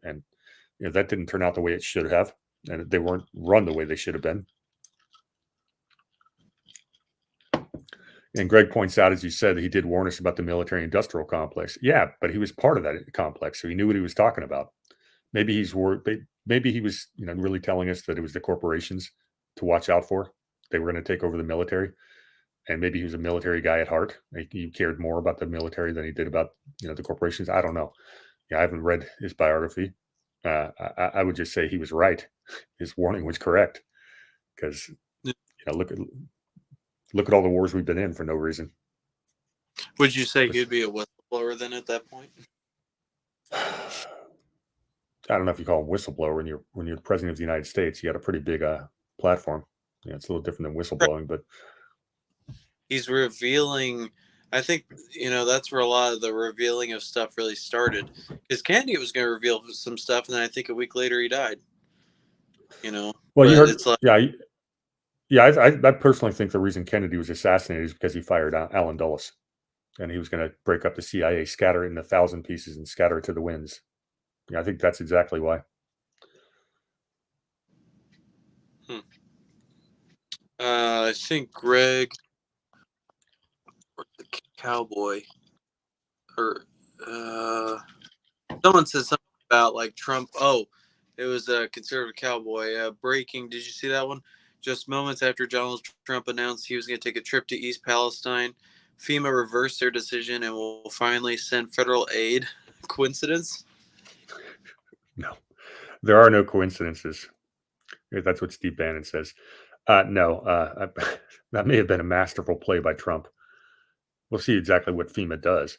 and that didn't turn out the way it should have, and they weren't run the way they should have been. And Greg points out, as you said, that he did warn us about the military-industrial complex. Yeah, but he was part of that complex, so he knew what he was talking about. Maybe he's worried. Maybe he was, really telling us that it was the corporations to watch out for. They were going to take over the military, and maybe he was a military guy at heart. He cared more about the military than he did about, the corporations. I don't know. Yeah, I haven't read his biography. I would just say he was right. His warning was correct because look at all the wars we've been in for no reason. would you say he'd be a whistleblower then at that point? I don't know if you call him whistleblower when you're the president of the United States. You got a pretty big platform. It's a little different than Right. whistleblowing, but He's revealing. I think that's where a lot of the revealing of stuff really started. Because Kennedy was going to reveal some stuff, and then I think a week later he died. Well, you but heard, it's like, yeah, yeah. I personally think the reason Kennedy was assassinated is because he fired Allen Dulles, and he was going to break up the CIA, scatter it in 1,000 pieces, and scatter it to the winds. Yeah, I think that's exactly why. hmm. I think Greg or the cowboy or uh, someone said something about like Trump. Oh, it was a conservative cowboy. Breaking. Did you see that one? Just moments after Donald Trump announced he was going to take a trip to East Palestine, FEMA reversed their decision and will finally send federal aid. Coincidence? No, there are no coincidences. That's what Steve Bannon says. No, that may have been a masterful play by Trump. We'll see exactly what FEMA does,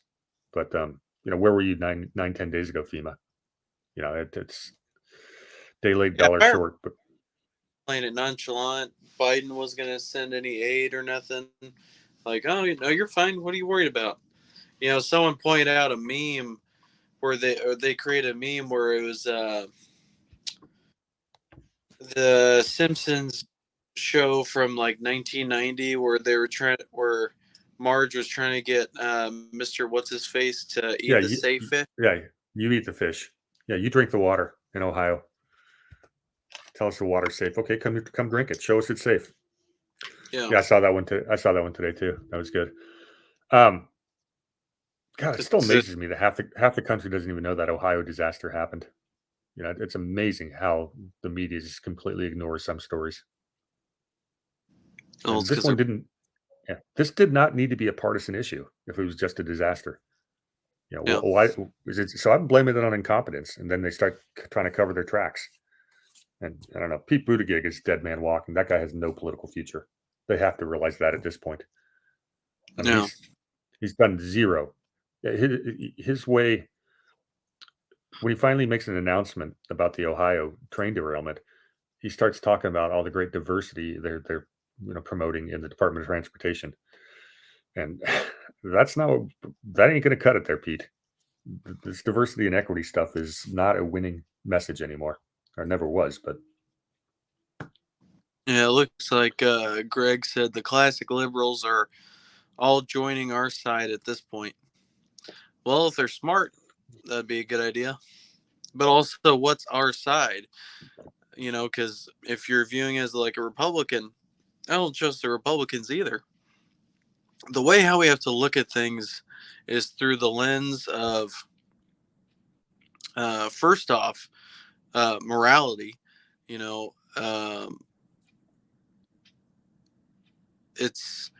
but where were you 10 days ago, FEMA? It's day late, Yeah, dollar I remember short. But playing it nonchalant. Biden was going to send any aid or nothing. Like, oh, you know, you're fine. What are you worried about? You know, someone pointed out a meme where they created a meme where it was the Simpsons show from like 1990 where they were trying where Marge was trying to get Mr. What's his face to eat yeah, the safe fish. yeah, you eat the fish. Yeah, you drink the water in Ohio. Tell us the water's safe. Okay, come drink it. Show us it's safe. Yeah, Yeah, I saw that one. I saw that one today too. That was good. Um, God, it still it's amazes me that half the country doesn't even know that Ohio disaster happened. It's amazing how the media just completely ignores some stories. well, And it's this because one they're didn't. Yeah, this did not need to be a partisan issue if it was just a disaster. yeah, Why is it? So I'm blaming it on incompetence, and then they start trying to cover their tracks. And I don't know. Pete Buttigieg is dead man walking. That guy has no political future. They have to realize that at this point. I mean, yeah, he's done zero. Yeah, his way when he finally makes an announcement about the Ohio train derailment, he starts talking about all the great diversity they're promoting in the Department of Transportation, and that's not that ain't going to cut it there, Pete. This diversity and equity stuff is not a winning message anymore, or never was. But yeah. It looks like Greg said the classic liberals are all joining our side at this point. Well, if they're smart, that'd be a good idea. But also, what's our side? You know, because if you're viewing as like a Republican, I don't trust the Republicans either. The way how we have to look at things is through the lens of first off morality. You know, it's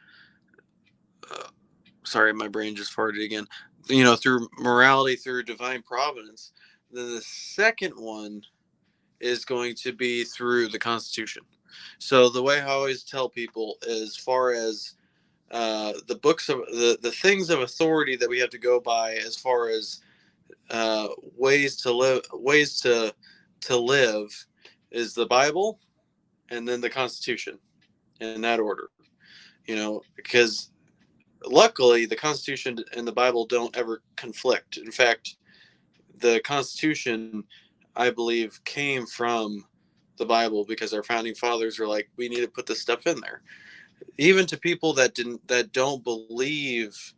sorry, my brain just farted again. You know, through morality, through divine providence. Then the second one is going to be through the Constitution. So the way I always tell people, as far as the books of the things of authority that we have to go by, as far as ways to live, is the Bible and then the Constitution in that order. You know, because luckily the Constitution and the Bible don't ever conflict. In fact, the Constitution, I believe, came from the Bible because our founding fathers were like, we need to put this stuff in there. Even to people that don't believe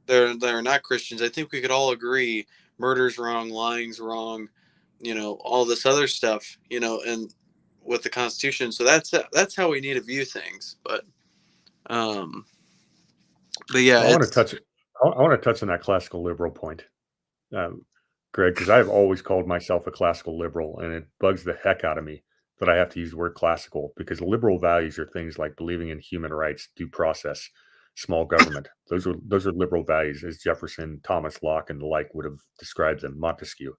they're not Christians, I think we could all agree murder's wrong, lying's wrong, you know, all this other stuff, you know, and with the Constitution. So that's how we need to view things. Um, but yeah, well, I want to it's touch. I want to touch on that classical liberal point, um, Greg, because I've always called myself a classical liberal, and it bugs the heck out of me that I have to use the word classical because liberal values are things like believing in human rights, due process, small government. Those are liberal values, as Jefferson, Thomas Locke, and the like would have described them. Montesquieu.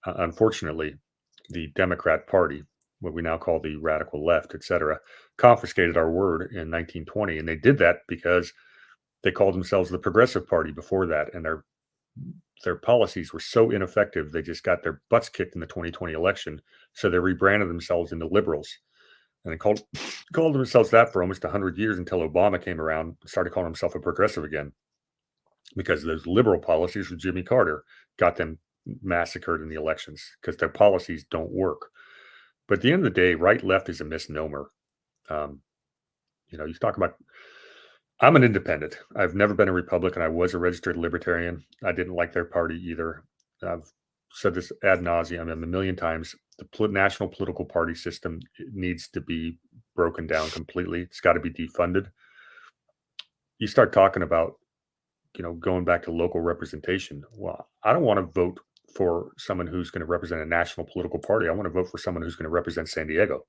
Unfortunately, the Democrat Party, what we now call the radical left, etc., confiscated our word in 1920, and they did that because they called themselves the Progressive Party before that, and their policies were so ineffective they just got their butts kicked in the 2020 election. So they rebranded themselves into liberals, and they called themselves that for almost 100 years until Obama came around and started calling himself a progressive again because those liberal policies with Jimmy Carter got them massacred in the elections because their policies don't work. But at the end of the day, right left is a misnomer. Um, you talk about. I'm an independent. I've never been a Republican. I was a registered libertarian. I didn't like their party either. I've said this ad nauseum a million times. The national political party system needs to be broken down completely. It's got to be defunded. You start talking about, going back to local representation. Well, I don't want to vote for someone who's going to represent a national political party. I want to vote for someone who's going to represent San Diego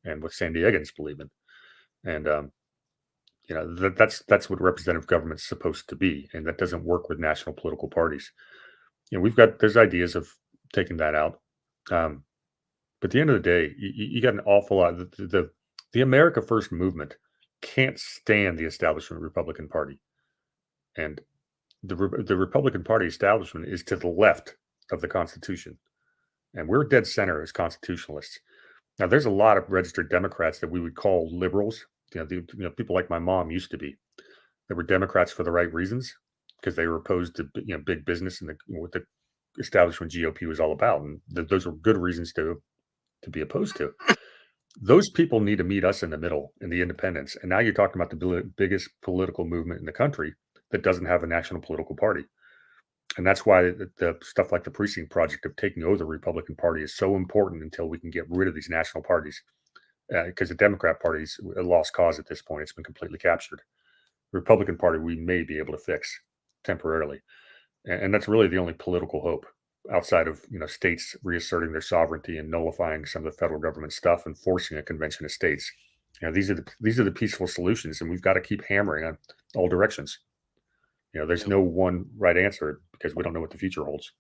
and what San Diegans believe in. And that's what representative government's supposed to be, and that doesn't work with national political parties. There's ideas of taking that out, but at the end of the day, you got an awful lot. The America First movement can't stand the establishment Republican Party, and the Republican Party establishment is to the left of the Constitution, and we're dead center as constitutionalists. Now, there's a lot of registered Democrats that we would call liberals. People like my mom used to be. They were Democrats for the right reasons because they were opposed to big business and what the establishment GOP was all about, and those were good reasons to be opposed to. Those people need to meet us in the middle, in the independents. And now you're talking about the biggest political movement in the country that doesn't have a national political party. And that's why the stuff like the Precinct Project of taking over the Republican Party is so important until we can get rid of these national parties. Because the Democrat Party's a lost cause at this point. It's been completely captured. The Republican Party we may be able to fix temporarily. And that's really the only political hope outside of states reasserting their sovereignty and nullifying some of the federal government stuff and forcing a convention of states. These are the peaceful solutions, and we've got to keep hammering on all directions. There's no one right answer because we don't know what the future holds.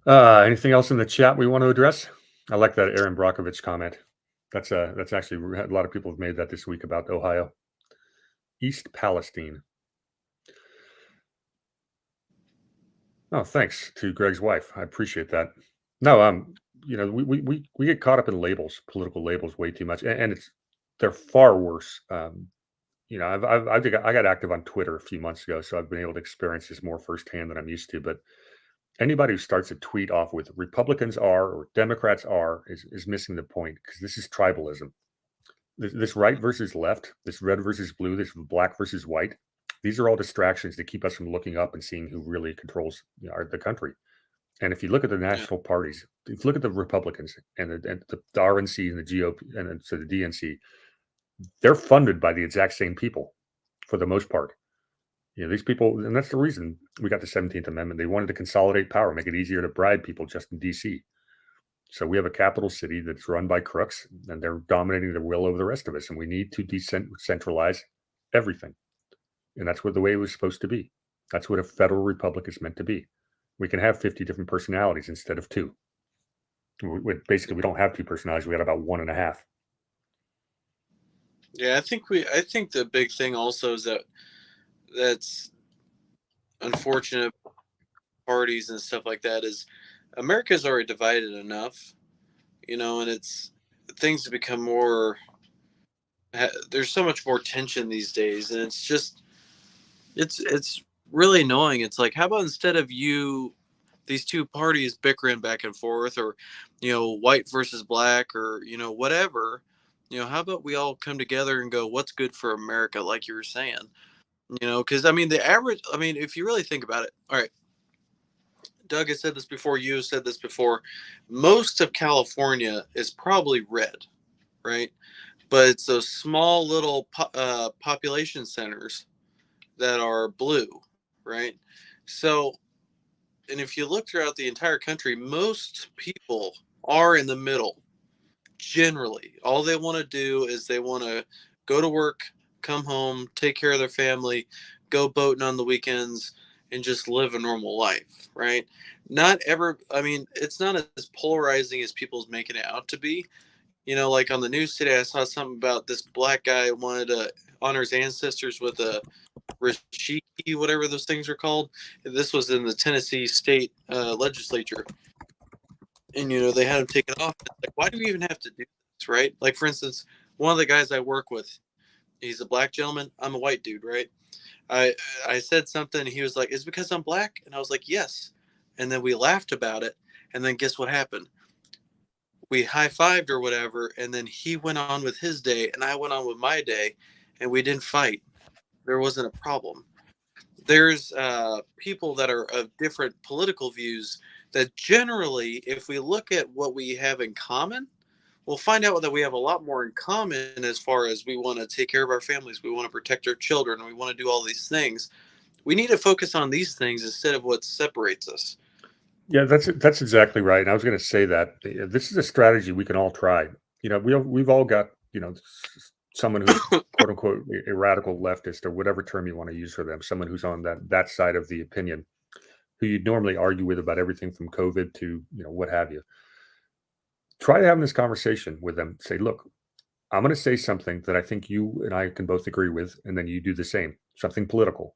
Anything else in the chat we want to address? I like that Aaron Brockovich comment. That's actually a lot of people have made that this week about Ohio. East Palestine. Oh, thanks to Greg's wife. I appreciate that. No, we get caught up in labels, political labels, way too much, and they're far worse. I think I got active on Twitter a few months ago, so I've been able to experience this more firsthand than I'm used to. But anybody who starts a tweet off with Republicans are or Democrats are is missing the point, because this is tribalism. This right versus left, this red versus blue, this black versus white. These are all distractions to keep us from looking up and seeing who really controls the country. And if you look at the national parties, if you look at the Republicans and the RNC and the GOP and so the DNC, they're funded by the exact same people for the most part. These people, and that's the reason we got the 17th Amendment. They wanted to consolidate power, make it easier to bribe people just in DC. So we have a capital city that's run by crooks, and they're dominating the will over the rest of us. And we need to decentralize everything. And that's the way it was supposed to be. That's what a federal republic is meant to be. We can have 50 different personalities instead of 2. Basically, we don't have 2 personalities. We got about 1.5. Yeah, I think the big thing also is that's unfortunate parties and stuff like that is America's already divided enough, and things have become more. There's so much more tension these days, and it's really annoying. It's like, how about instead of these two parties bickering back and forth, or white versus black, or whatever, how about we all come together and go, what's good for America, like you were saying, because if you really think about it, all right, Doug has said this before, you have said this before, most of California is probably red, right? But it's those small little population centers that are blue, right? So, and if you look throughout the entire country, most people are in the middle. Generally, all they want to do is they want to go to work, come home, take care of their family, go boating on the weekends, and just live a normal life, right? Not ever, I mean, it's not as polarizing as people's making it out to be. Like on the news today, I saw something about this black guy wanted to honor his ancestors with a Rashiki, whatever those things are called. This was in the Tennessee state legislature. And, they had him taken off. It's like, why do we even have to do this, right? Like, for instance, one of the guys I work with, he's a black gentleman. I'm a white dude, right? I I said something. He was like, "It's because I'm black," and I was like, "Yes." And then we laughed about it. And then guess what happened? We high fived or whatever, and then he went on with his day, and I went on with my day, and we didn't fight. There wasn't a problem. There's people that are of different political views that generally, if we look at what we have in common, we'll find out that we have a lot more in common as far as we want to take care of our families, we want to protect our children, we want to do all these things. We need to focus on these things instead of what separates us. Yeah, that's exactly right. And I was going to say that this is a strategy we can all try. We've all got someone who's quote unquote a radical leftist or whatever term you want to use for them, someone who's on that side of the opinion, who you'd normally argue with about everything from COVID to what have you. Try having this conversation with them. Say, look, I'm going to say something that I think you and I can both agree with, and then you do the same. Something political.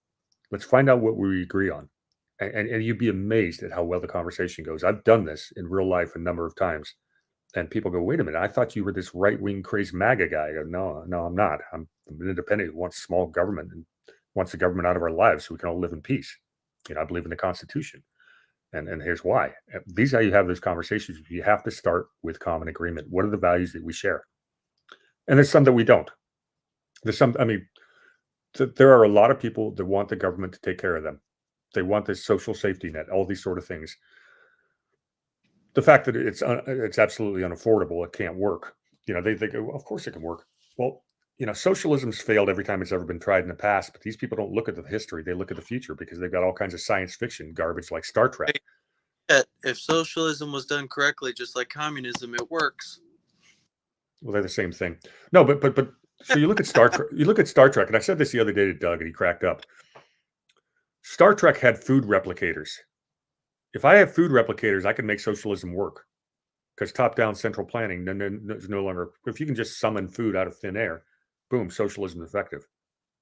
Let's find out what we agree on. And you'd be amazed at how well the conversation goes. I've done this in real life a number of times. And people go, wait a minute, I thought you were this right wing crazy MAGA guy. I go, no, no, I'm not. I'm an independent who wants small government and wants the government out of our lives so we can all live in peace. I believe in the Constitution. And here's why. These are how you have those conversations. You have to start with common agreement. What are the values that we share? And there's some that we don't. There's some, I mean, there are a lot of people that want the government to take care of them. They want this social safety net, all these sort of things. The fact that it's absolutely unaffordable, it can't work. They go, of course it can work. Well, socialism's failed every time it's ever been tried in the past, but these people don't look at the history; they look at the future because they've got all kinds of science fiction garbage like Star Trek. If socialism was done correctly, just like communism, it works. Well, they're the same thing. No, but so you look at Star Trek. You look at Star Trek, and I said this the other day to Doug, and he cracked up. Star Trek had food replicators. If I have food replicators, I can make socialism work because top-down central planning is no longer. If you can just summon food out of thin air, boom, socialism is effective.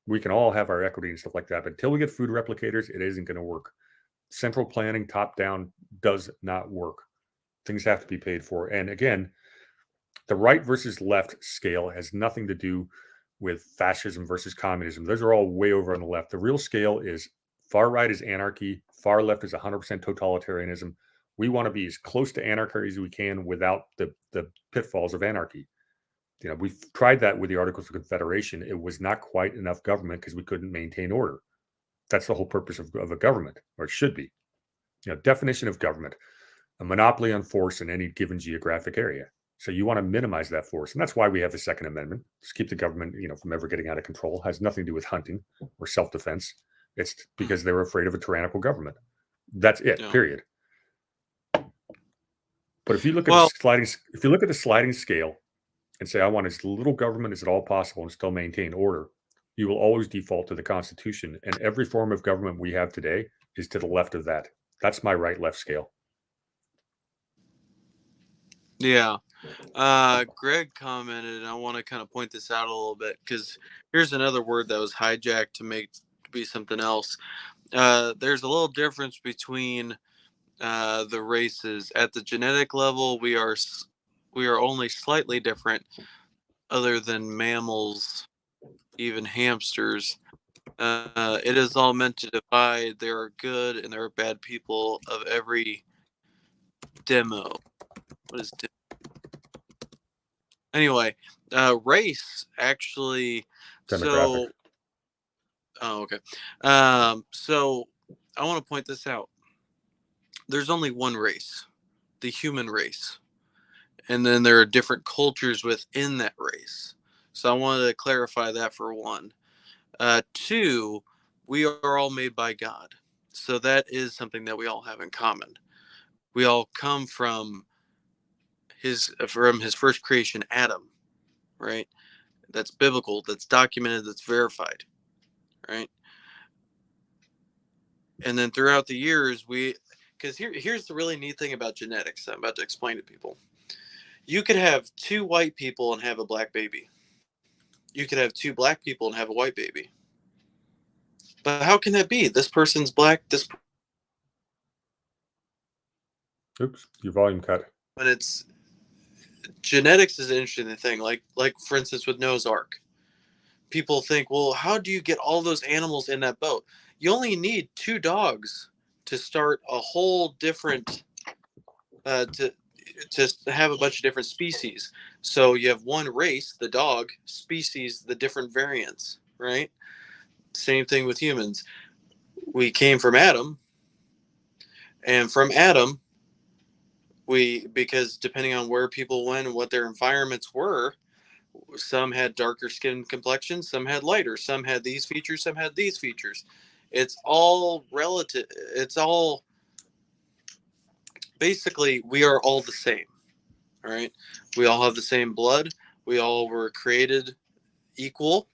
We can all have our equity and stuff like that, but until we get food replicators, it isn't going to work. Central planning, top-down, does not work. Things have to be paid for, and again, the right versus left scale has nothing to do with fascism versus communism. Those are all way over on the left. The real scale is far right is anarchy, far left is 100% totalitarianism. We want to be as close to anarchy as we can without the pitfalls of anarchy. We've tried that with the Articles of Confederation. It was not quite enough government because we couldn't maintain order. That's the whole purpose of a government, or it should be. Definition of government: a monopoly on force in any given geographic area. So you want to minimize that force. And that's why we have the Second Amendment, to keep the government, from ever getting out of control. It has nothing to do with hunting or self-defense. It's because they were afraid of a tyrannical government. That's it, period. But if you look at the sliding scale and say, I want as little government as at all possible and still maintain order, you will always default to the Constitution. And every form of government we have today is to the left of that. That's my right-left scale. Yeah. Greg commented, and I want to kind of point this out a little bit because here's another word that was hijacked to make to be something else. There's a little difference between the races. At the genetic level, we are only slightly different, other than mammals, even hamsters. It is all meant to divide. There are good and there are bad people of every demo. What is demo? Anyway, race actually. Demographic. So, oh, okay. So I want to point this out. There's only one race, the human race, and then there are different cultures within that race. So I wanted to clarify that for one. Two, we are all made by God. So that is something that we all have in common. We all come from his first creation, Adam, right? That's biblical, that's documented, that's verified, right? And then throughout the years, because here's the really neat thing about genetics I'm about to explain to people. You could have two white people and have a black baby. You could have two black people and have a white baby. But how can that be? This person's black, this. Oops, your volume cut. But it's genetics is an interesting thing. Like for instance with Noah's Ark. people think, well, how do you get all those animals in that boat? You only need two dogs to start a whole different to have a bunch of different species. So you have one race, the dog species, the different variants, right? Same thing with humans. We came from Adam, and from Adam, we because depending on where people went and what their environments were, some had darker skin complexion, some had lighter, some had these features, some had these features. It's all relative. It's all basically we are all the same. All right, we all have the same blood. We all were created equal.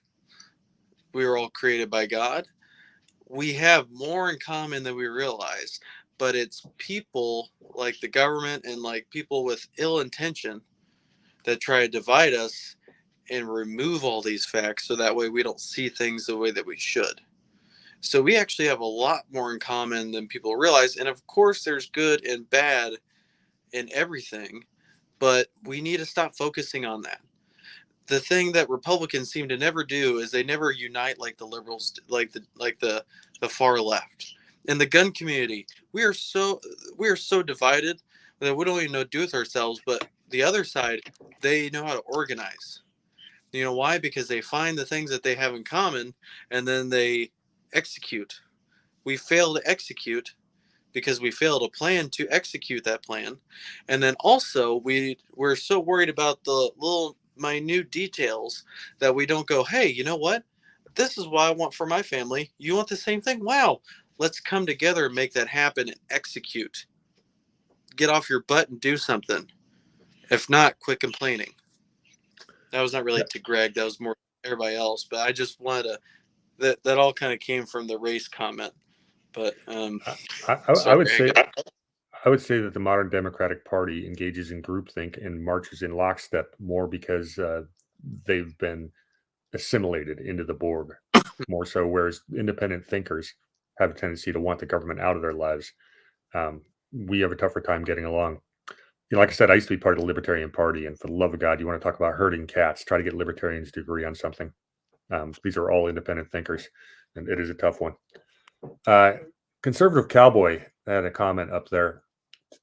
We were all created by God. We have more in common than we realize, but it's people like the government and like people with ill intention that try to divide us and remove all these facts so that way we don't see things the way that we should. So we actually have a lot more in common than people realize. And of course, there's good and bad in everything, but we need to stop focusing on that. The thing that Republicans seem to never do is they never unite like the liberals, like the far left. In the gun community, we are so divided that we don't even know what to do with ourselves. But the other side, they know how to organize. You know why? Because they find the things that they have in common and then they execute. We fail to execute because we fail to plan to execute that plan. And then also we're so worried about the little minute details that we don't go, hey, you know what? This is what I want for my family. You want the same thing? Wow. Let's come together and make that happen and execute. Get off your butt and do something. If not, quit complaining. That was not really Yeah, to Greg. That was more everybody else. But I just wanted to that all kind of came from the race comment. But I sorry, would I say got I would say that the modern Democratic Party engages in groupthink and marches in lockstep more because they've been assimilated into the Borg more so, whereas independent thinkers have a tendency to want the government out of their lives. Um, we have a tougher time getting along. You know, like I said, I used to be part of the Libertarian Party, and for the love of God, you want to talk about herding cats, try to get libertarians to agree on something. These are all independent thinkers, and it is a tough one. Uh, Conservative Cowboy had a comment up there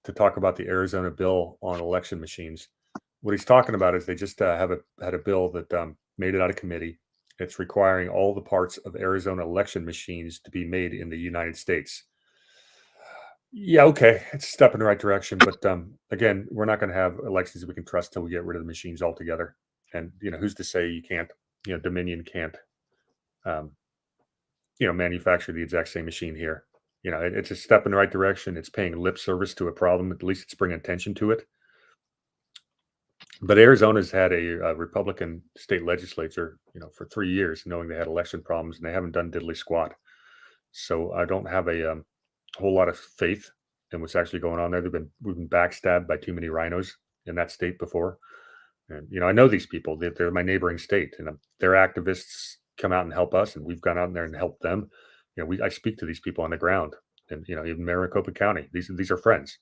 to talk about the Arizona bill on election machines. What he's talking about is they just had a bill that made it out of committee. It's requiring all the parts of Arizona election machines to be made in the United States. Yeah, okay, it's a step in the right direction, but again, we're not going to have elections that we can trust till we get rid of the machines altogether. And who's to say you can't? Dominion can't, um, manufacture the exact same machine here. It's a step in the right direction. It's paying lip service to a problem. At least it's bringing attention to it. But Arizona's had a Republican state legislature, for 3 years, knowing they had election problems, and they haven't done diddly squat. So I don't have a whole lot of faith in what's actually going on there. We've been backstabbed by too many rhinos in that state before, and I know these people. They're my neighboring state, and their activists come out and help us, and we've gone out there and helped them. I speak to these people on the ground, and even Maricopa County. These are friends.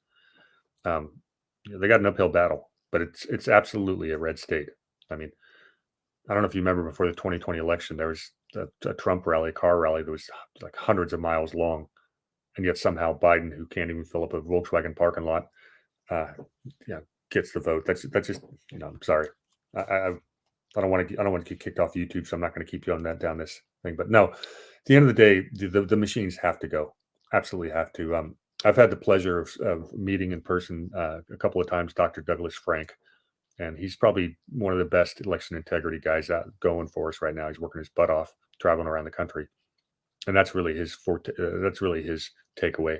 Um, they got an uphill battle, but it's absolutely a red state. I mean, I don't know if you remember before the 2020 election, there was a Trump rally, car rally that was like hundreds of miles long, and yet somehow Biden, who can't even fill up a Volkswagen parking lot, uh, yeah, gets the vote. That's just I'm sorry. I don't want to get kicked off YouTube, so I'm not going to keep you on that down this thing. But no, at the end of the day, the machines have to go. Absolutely have to. I've had the pleasure of meeting in person a couple of times Dr. Douglas Frank, and he's probably one of the best election integrity guys out going for us right now. He's working his butt off, traveling around the country, and that's really his forte. That's really his takeaway: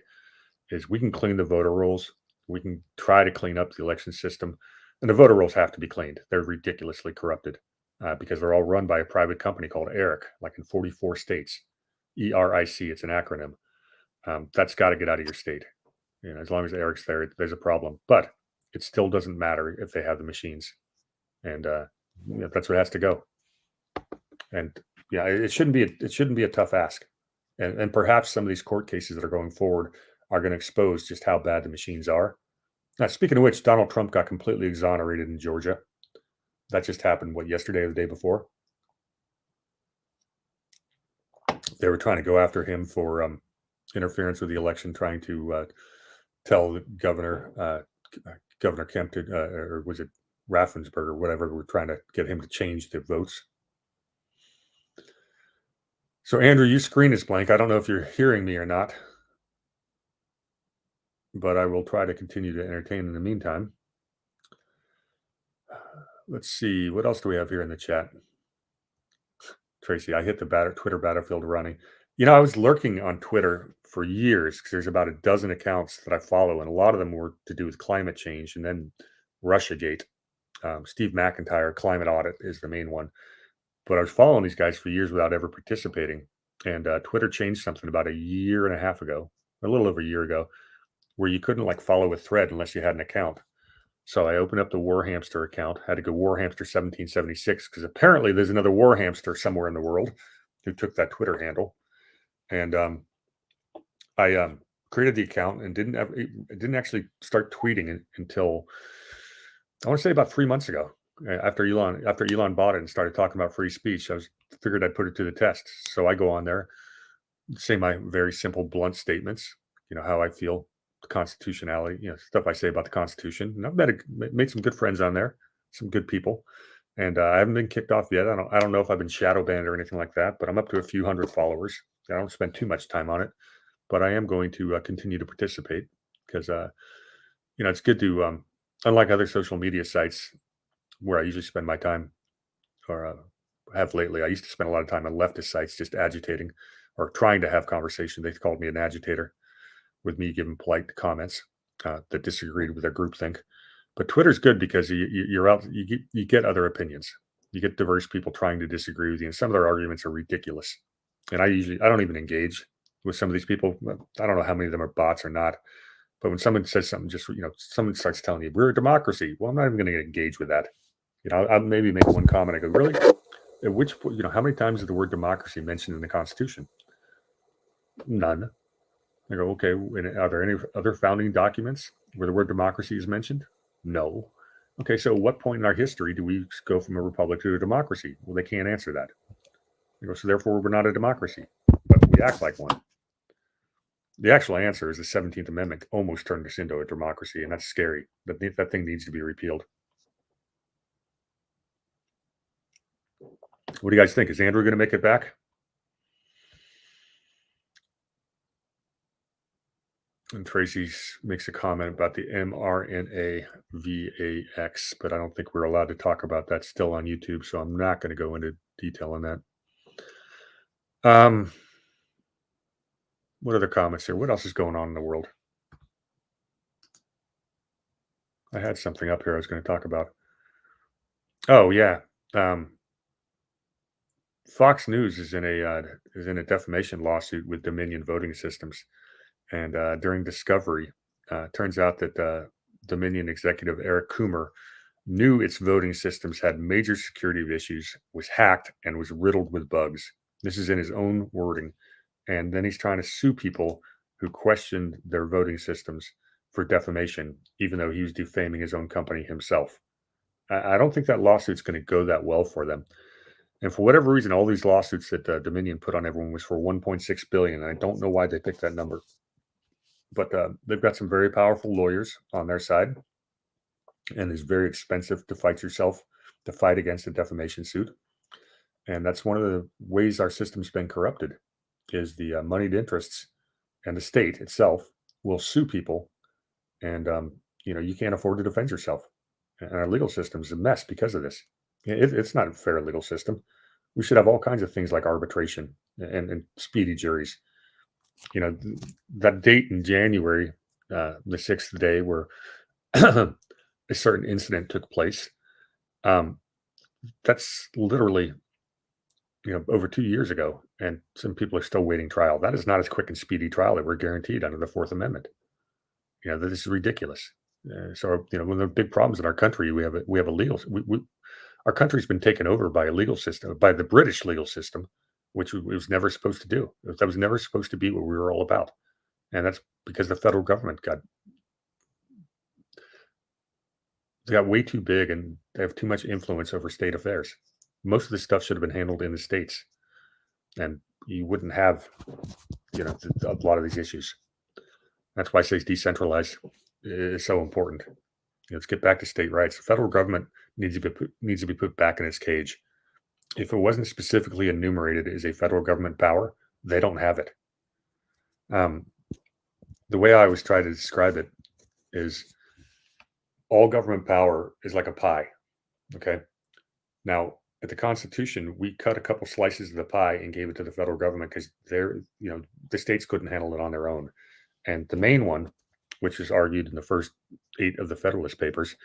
is we can clean the voter rolls. We can try to clean up the election system, and the voter rolls have to be cleaned. They're ridiculously corrupted because they're all run by a private company called ERIC, like in 44 states. ERIC, it's an acronym. That's got to get out of your state. As long as Eric's there, there's a problem. But it still doesn't matter if they have the machines, and that's what has to go. And yeah, it shouldn't be a tough ask. And perhaps some of these court cases that are going forward are going to expose just how bad the machines are. Now, speaking of which, Donald Trump got completely exonerated in Georgia. That just happened, yesterday or the day before? They were trying to go after him for interference with the election, trying to tell the Governor Kemp to, or was it Raffensperger or whatever, were trying to get him to change the votes. So, Andrew, your screen is blank. I don't know if you're hearing me or not, but I will try to continue to entertain in the meantime. Let's see. What else do we have here in the chat? Tracy, I hit the Twitter battlefield running. I was lurking on Twitter for years because there's about a dozen accounts that I follow, and a lot of them were to do with climate change and then Russiagate. Steve McIntyre, Climate Audit is the main one. But I was following these guys for years without ever participating. And Twitter changed something about a year and a half ago, a little over a year ago, where you couldn't like follow a thread unless you had an account. So I opened up the Warhamster account, had to go Warhamster 1776 because apparently there's another Warhamster somewhere in the world who took that Twitter handle. And I created the account and didn't actually start tweeting until I want to say about 3 months ago. After Elon bought it and started talking about free speech, figured I'd put it to the test. So I go on there, say my very simple, blunt statements. How I feel, the constitutionality, stuff I say about the Constitution. And I've made some good friends on there, some good people, and I haven't been kicked off yet. I don't know if I've been shadow banned or anything like that, but I'm up to a few hundred followers. I don't spend too much time on it, but I am going to continue to participate because it's good to unlike other social media sites where I usually spend my time or have lately. I used to spend a lot of time on leftist sites just agitating or trying to have conversation. They called me an agitator with me giving polite comments that disagreed with their groupthink. But Twitter's good because you're out, you get other opinions. You get diverse people trying to disagree with you, and some of their arguments are ridiculous. And I don't even engage with some of these people. I don't know how many of them are bots or not. But when someone says something, someone starts telling you we're a democracy. Well, I'm not even going to engage with that. I'll maybe make one comment. I go, really? At which point, how many times is the word democracy mentioned in the Constitution? None. I go, okay, are there any other founding documents where the word democracy is mentioned? No. Okay, so what point in our history do we go from a republic to a democracy? Well, they can't answer that. I go, so therefore we're not a democracy, but we act like one. The actual answer is the 17th Amendment almost turned us into a democracy, and that's scary. That thing needs to be repealed. What do you guys think? Is Andrew going to make it back? And Tracy makes a comment about the mRNA VAX, but I don't think we're allowed to talk about that still on YouTube, so I'm not going to go into detail on that. What other comments here? What else is going on in the world? I had something up here I was going to talk about. Oh yeah, Fox News is in a defamation lawsuit with Dominion Voting Systems, and during discovery, turns out that Dominion executive Eric Coomer knew its voting systems had major security issues, was hacked, and was riddled with bugs. This is in his own wording. And then he's trying to sue people who questioned their voting systems for defamation, even though he was defaming his own company himself. I don't think that lawsuit's going to go that well for them. And for whatever reason, all these lawsuits that Dominion put on everyone was for 1.6 billion. And I don't know why they picked that number, but they've got some very powerful lawyers on their side, and it's very expensive to fight against a defamation suit. And that's one of the ways our system's been corrupted is the moneyed interests, and the state itself will sue people, and you can't afford to defend yourself. And our legal system is a mess because of this. It's not a fair legal system. We should have all kinds of things like arbitration and speedy juries. That date in January, the sixth day, where a certain incident took place. That's literally, over 2 years ago, and some people are still waiting trial. That is not as quick and speedy trial that we're guaranteed under the Fourth Amendment. This is ridiculous. So, one of the big problems in our country, we have a legal. Our country's been taken over by a legal system, by the British legal system, which it was never supposed to do. That was never supposed to be what we were all about, and that's because the federal government got way too big, and they have too much influence over state affairs. Most of this stuff should have been handled in the states, and you wouldn't have, a lot of these issues. That's why I say decentralized is so important. Let's get back to state rights. The federal government needs to be put back in its cage. If it wasn't specifically enumerated as a federal government power, they don't have it. Um, the way I always try to describe it is all government power is like a pie. Okay. Now, at the Constitution, we cut a couple slices of the pie and gave it to the federal government because the states couldn't handle it on their own. And the main one, which is argued in the first 8 of the Federalist Papers,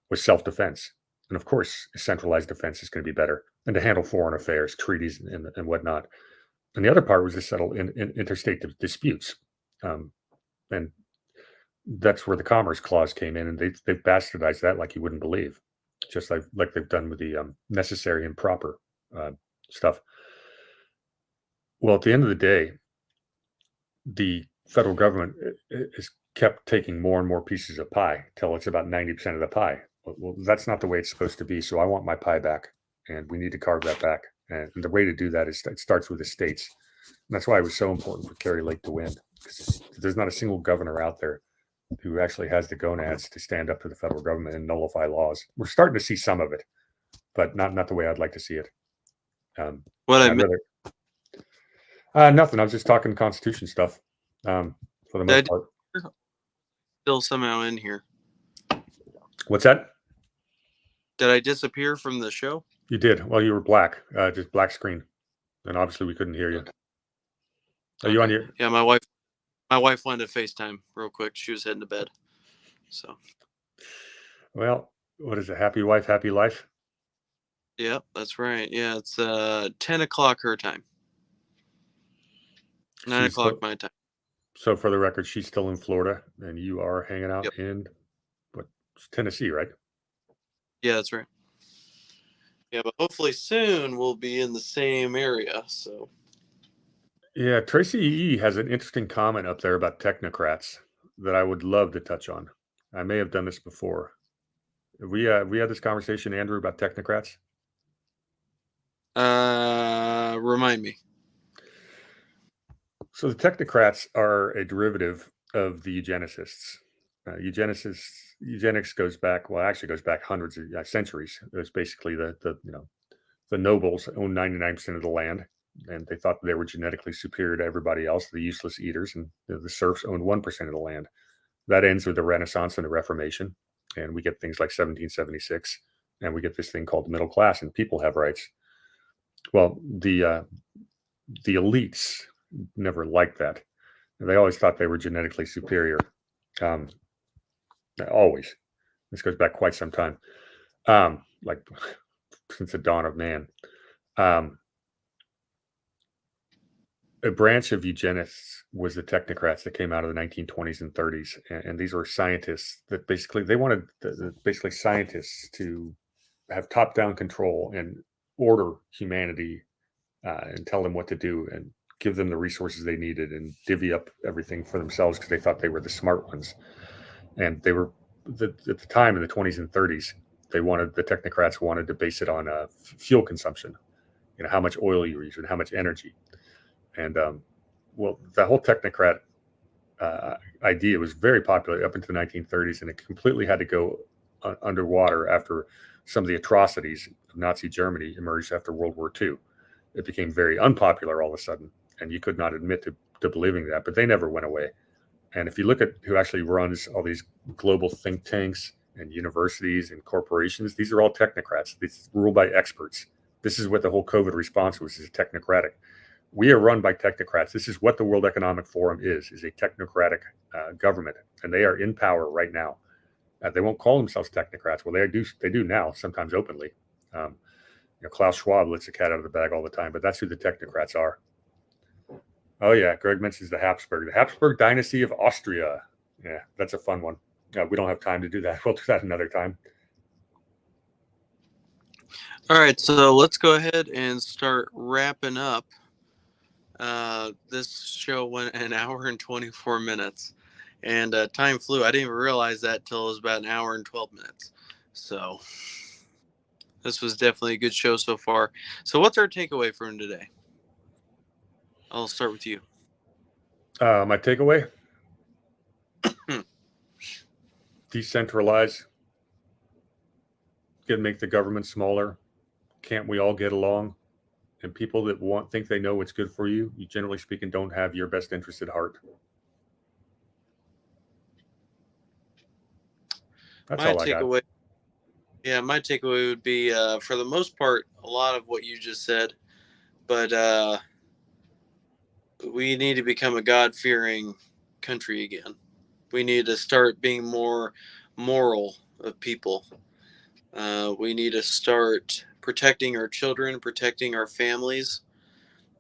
was self-defense. And of course, centralized defense is going to be better, and to handle foreign affairs, treaties, and whatnot. And the other part was to settle in interstate disputes. And that's where the Commerce Clause came in, and they've bastardized that like you wouldn't believe, just like they've done with the necessary and proper stuff. Well, at the end of the day, the federal government is kept taking more and more pieces of pie till it's about 90% of the pie. Well, that's not the way it's supposed to be. So I want my pie back, and we need to carve that back. And the way to do that is it starts with the states. And that's why it was so important for Kerry Lake to win, because there's not a single governor out there who actually has the gonads to stand up to the federal government and nullify laws. We're starting to see some of it, but not the way I'd like to see it. What I I'd meant, rather nothing. I was just talking Constitution stuff for the most part. still somehow in here. What's that? Did I disappear from the show? You did. Well, you were black, just black screen, and obviously we couldn't hear you. Okay. Are you on your? Yeah, my wife wanted to FaceTime real quick. She was heading to bed. So. Well, what is it? Happy wife, happy life. Yeah, that's right. Yeah, it's 10 o'clock her time. 9 o'clock my time. So for the record, she's still in Florida, and you are hanging out in Tennessee, right? Yeah, that's right. Yeah, but hopefully soon we'll be in the same area. So. Yeah, Tracy E. has an interesting comment up there about technocrats that I would love to touch on. I may have done this before. We had this conversation, Andrew, about technocrats. Remind me. So the technocrats are a derivative of the eugenicists. Eugenics goes back hundreds of centuries. It was basically the nobles owned 99% of the land, and they thought they were genetically superior to everybody else, the useless eaters, and the serfs owned 1% of the land. That ends with the Renaissance and the Reformation, and we get things like 1776, and we get this thing called the middle class, and people have rights. Well, the elites never liked that. They always thought they were genetically superior. Always. This goes back quite some time, like since the dawn of man. A branch of eugenists was the technocrats that came out of the 1920s and 30s, and these were scientists that they wanted scientists to have top-down control and order humanity and tell them what to do and give them the resources they needed and divvy up everything for themselves because they thought they were the smart ones. And they were at the time in the 20s and 30s, the technocrats wanted to base it on fuel consumption, how much oil you use and how much energy. And the whole technocrat idea was very popular up into the 1930s, and it completely had to go underwater after some of the atrocities of Nazi Germany emerged after World War II. It became very unpopular all of a sudden, and you could not admit to believing that, but they never went away. And if you look at who actually runs all these global think tanks and universities and corporations, these are all technocrats. It's ruled by experts. This is what the whole COVID response was, is technocratic. We are run by technocrats. This is what the World Economic Forum is a technocratic government, and they are in power right now. They won't call themselves technocrats. Well, they do now, sometimes openly. Klaus Schwab lets the cat out of the bag all the time, but that's who the technocrats are. Oh, yeah. Greg mentions the Habsburg dynasty of Austria. Yeah, that's a fun one. We don't have time to do that. We'll do that another time. All right, so let's go ahead and start wrapping up. This show went an hour and 24 minutes, and time flew. I didn't even realize that till it was about an hour and 12 minutes. So this was definitely a good show so far. So what's our takeaway from today? I'll start with you. My takeaway: Hmm. decentralize. Make the government smaller. Can't we all get along? And people that think they know what's good for you, generally speaking, don't have your best interest at heart. That's My all I got. takeaway, my takeaway would be, for the most part, a lot of what you just said, but we need to become a God-fearing country again. We need to start being more moral of people. We need to start protecting our children, protecting our families,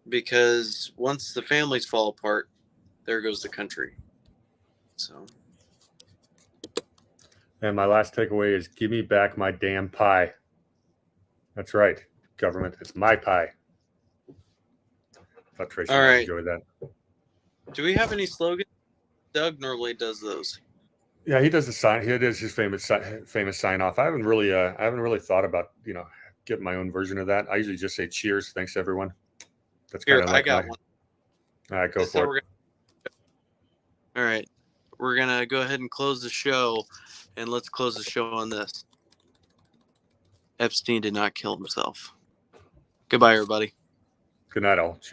because once the families fall apart, there goes the country. So, And my last takeaway is give me back my damn pie. That's right, government. It's my pie. I thought Tracy all might right. enjoy that. Do we have any slogans? Doug normally does those. Yeah, he does the sign. He does his famous sign off. I haven't really thought about getting my own version of that. I usually just say cheers, thanks everyone. That's kind Here, of I like my. got one. All right, go This is how for it. we're gonna. All right, we're gonna go ahead and close the show, and let's close the show on this. Epstein did not kill himself. Goodbye, everybody. Good night, all. Cheers.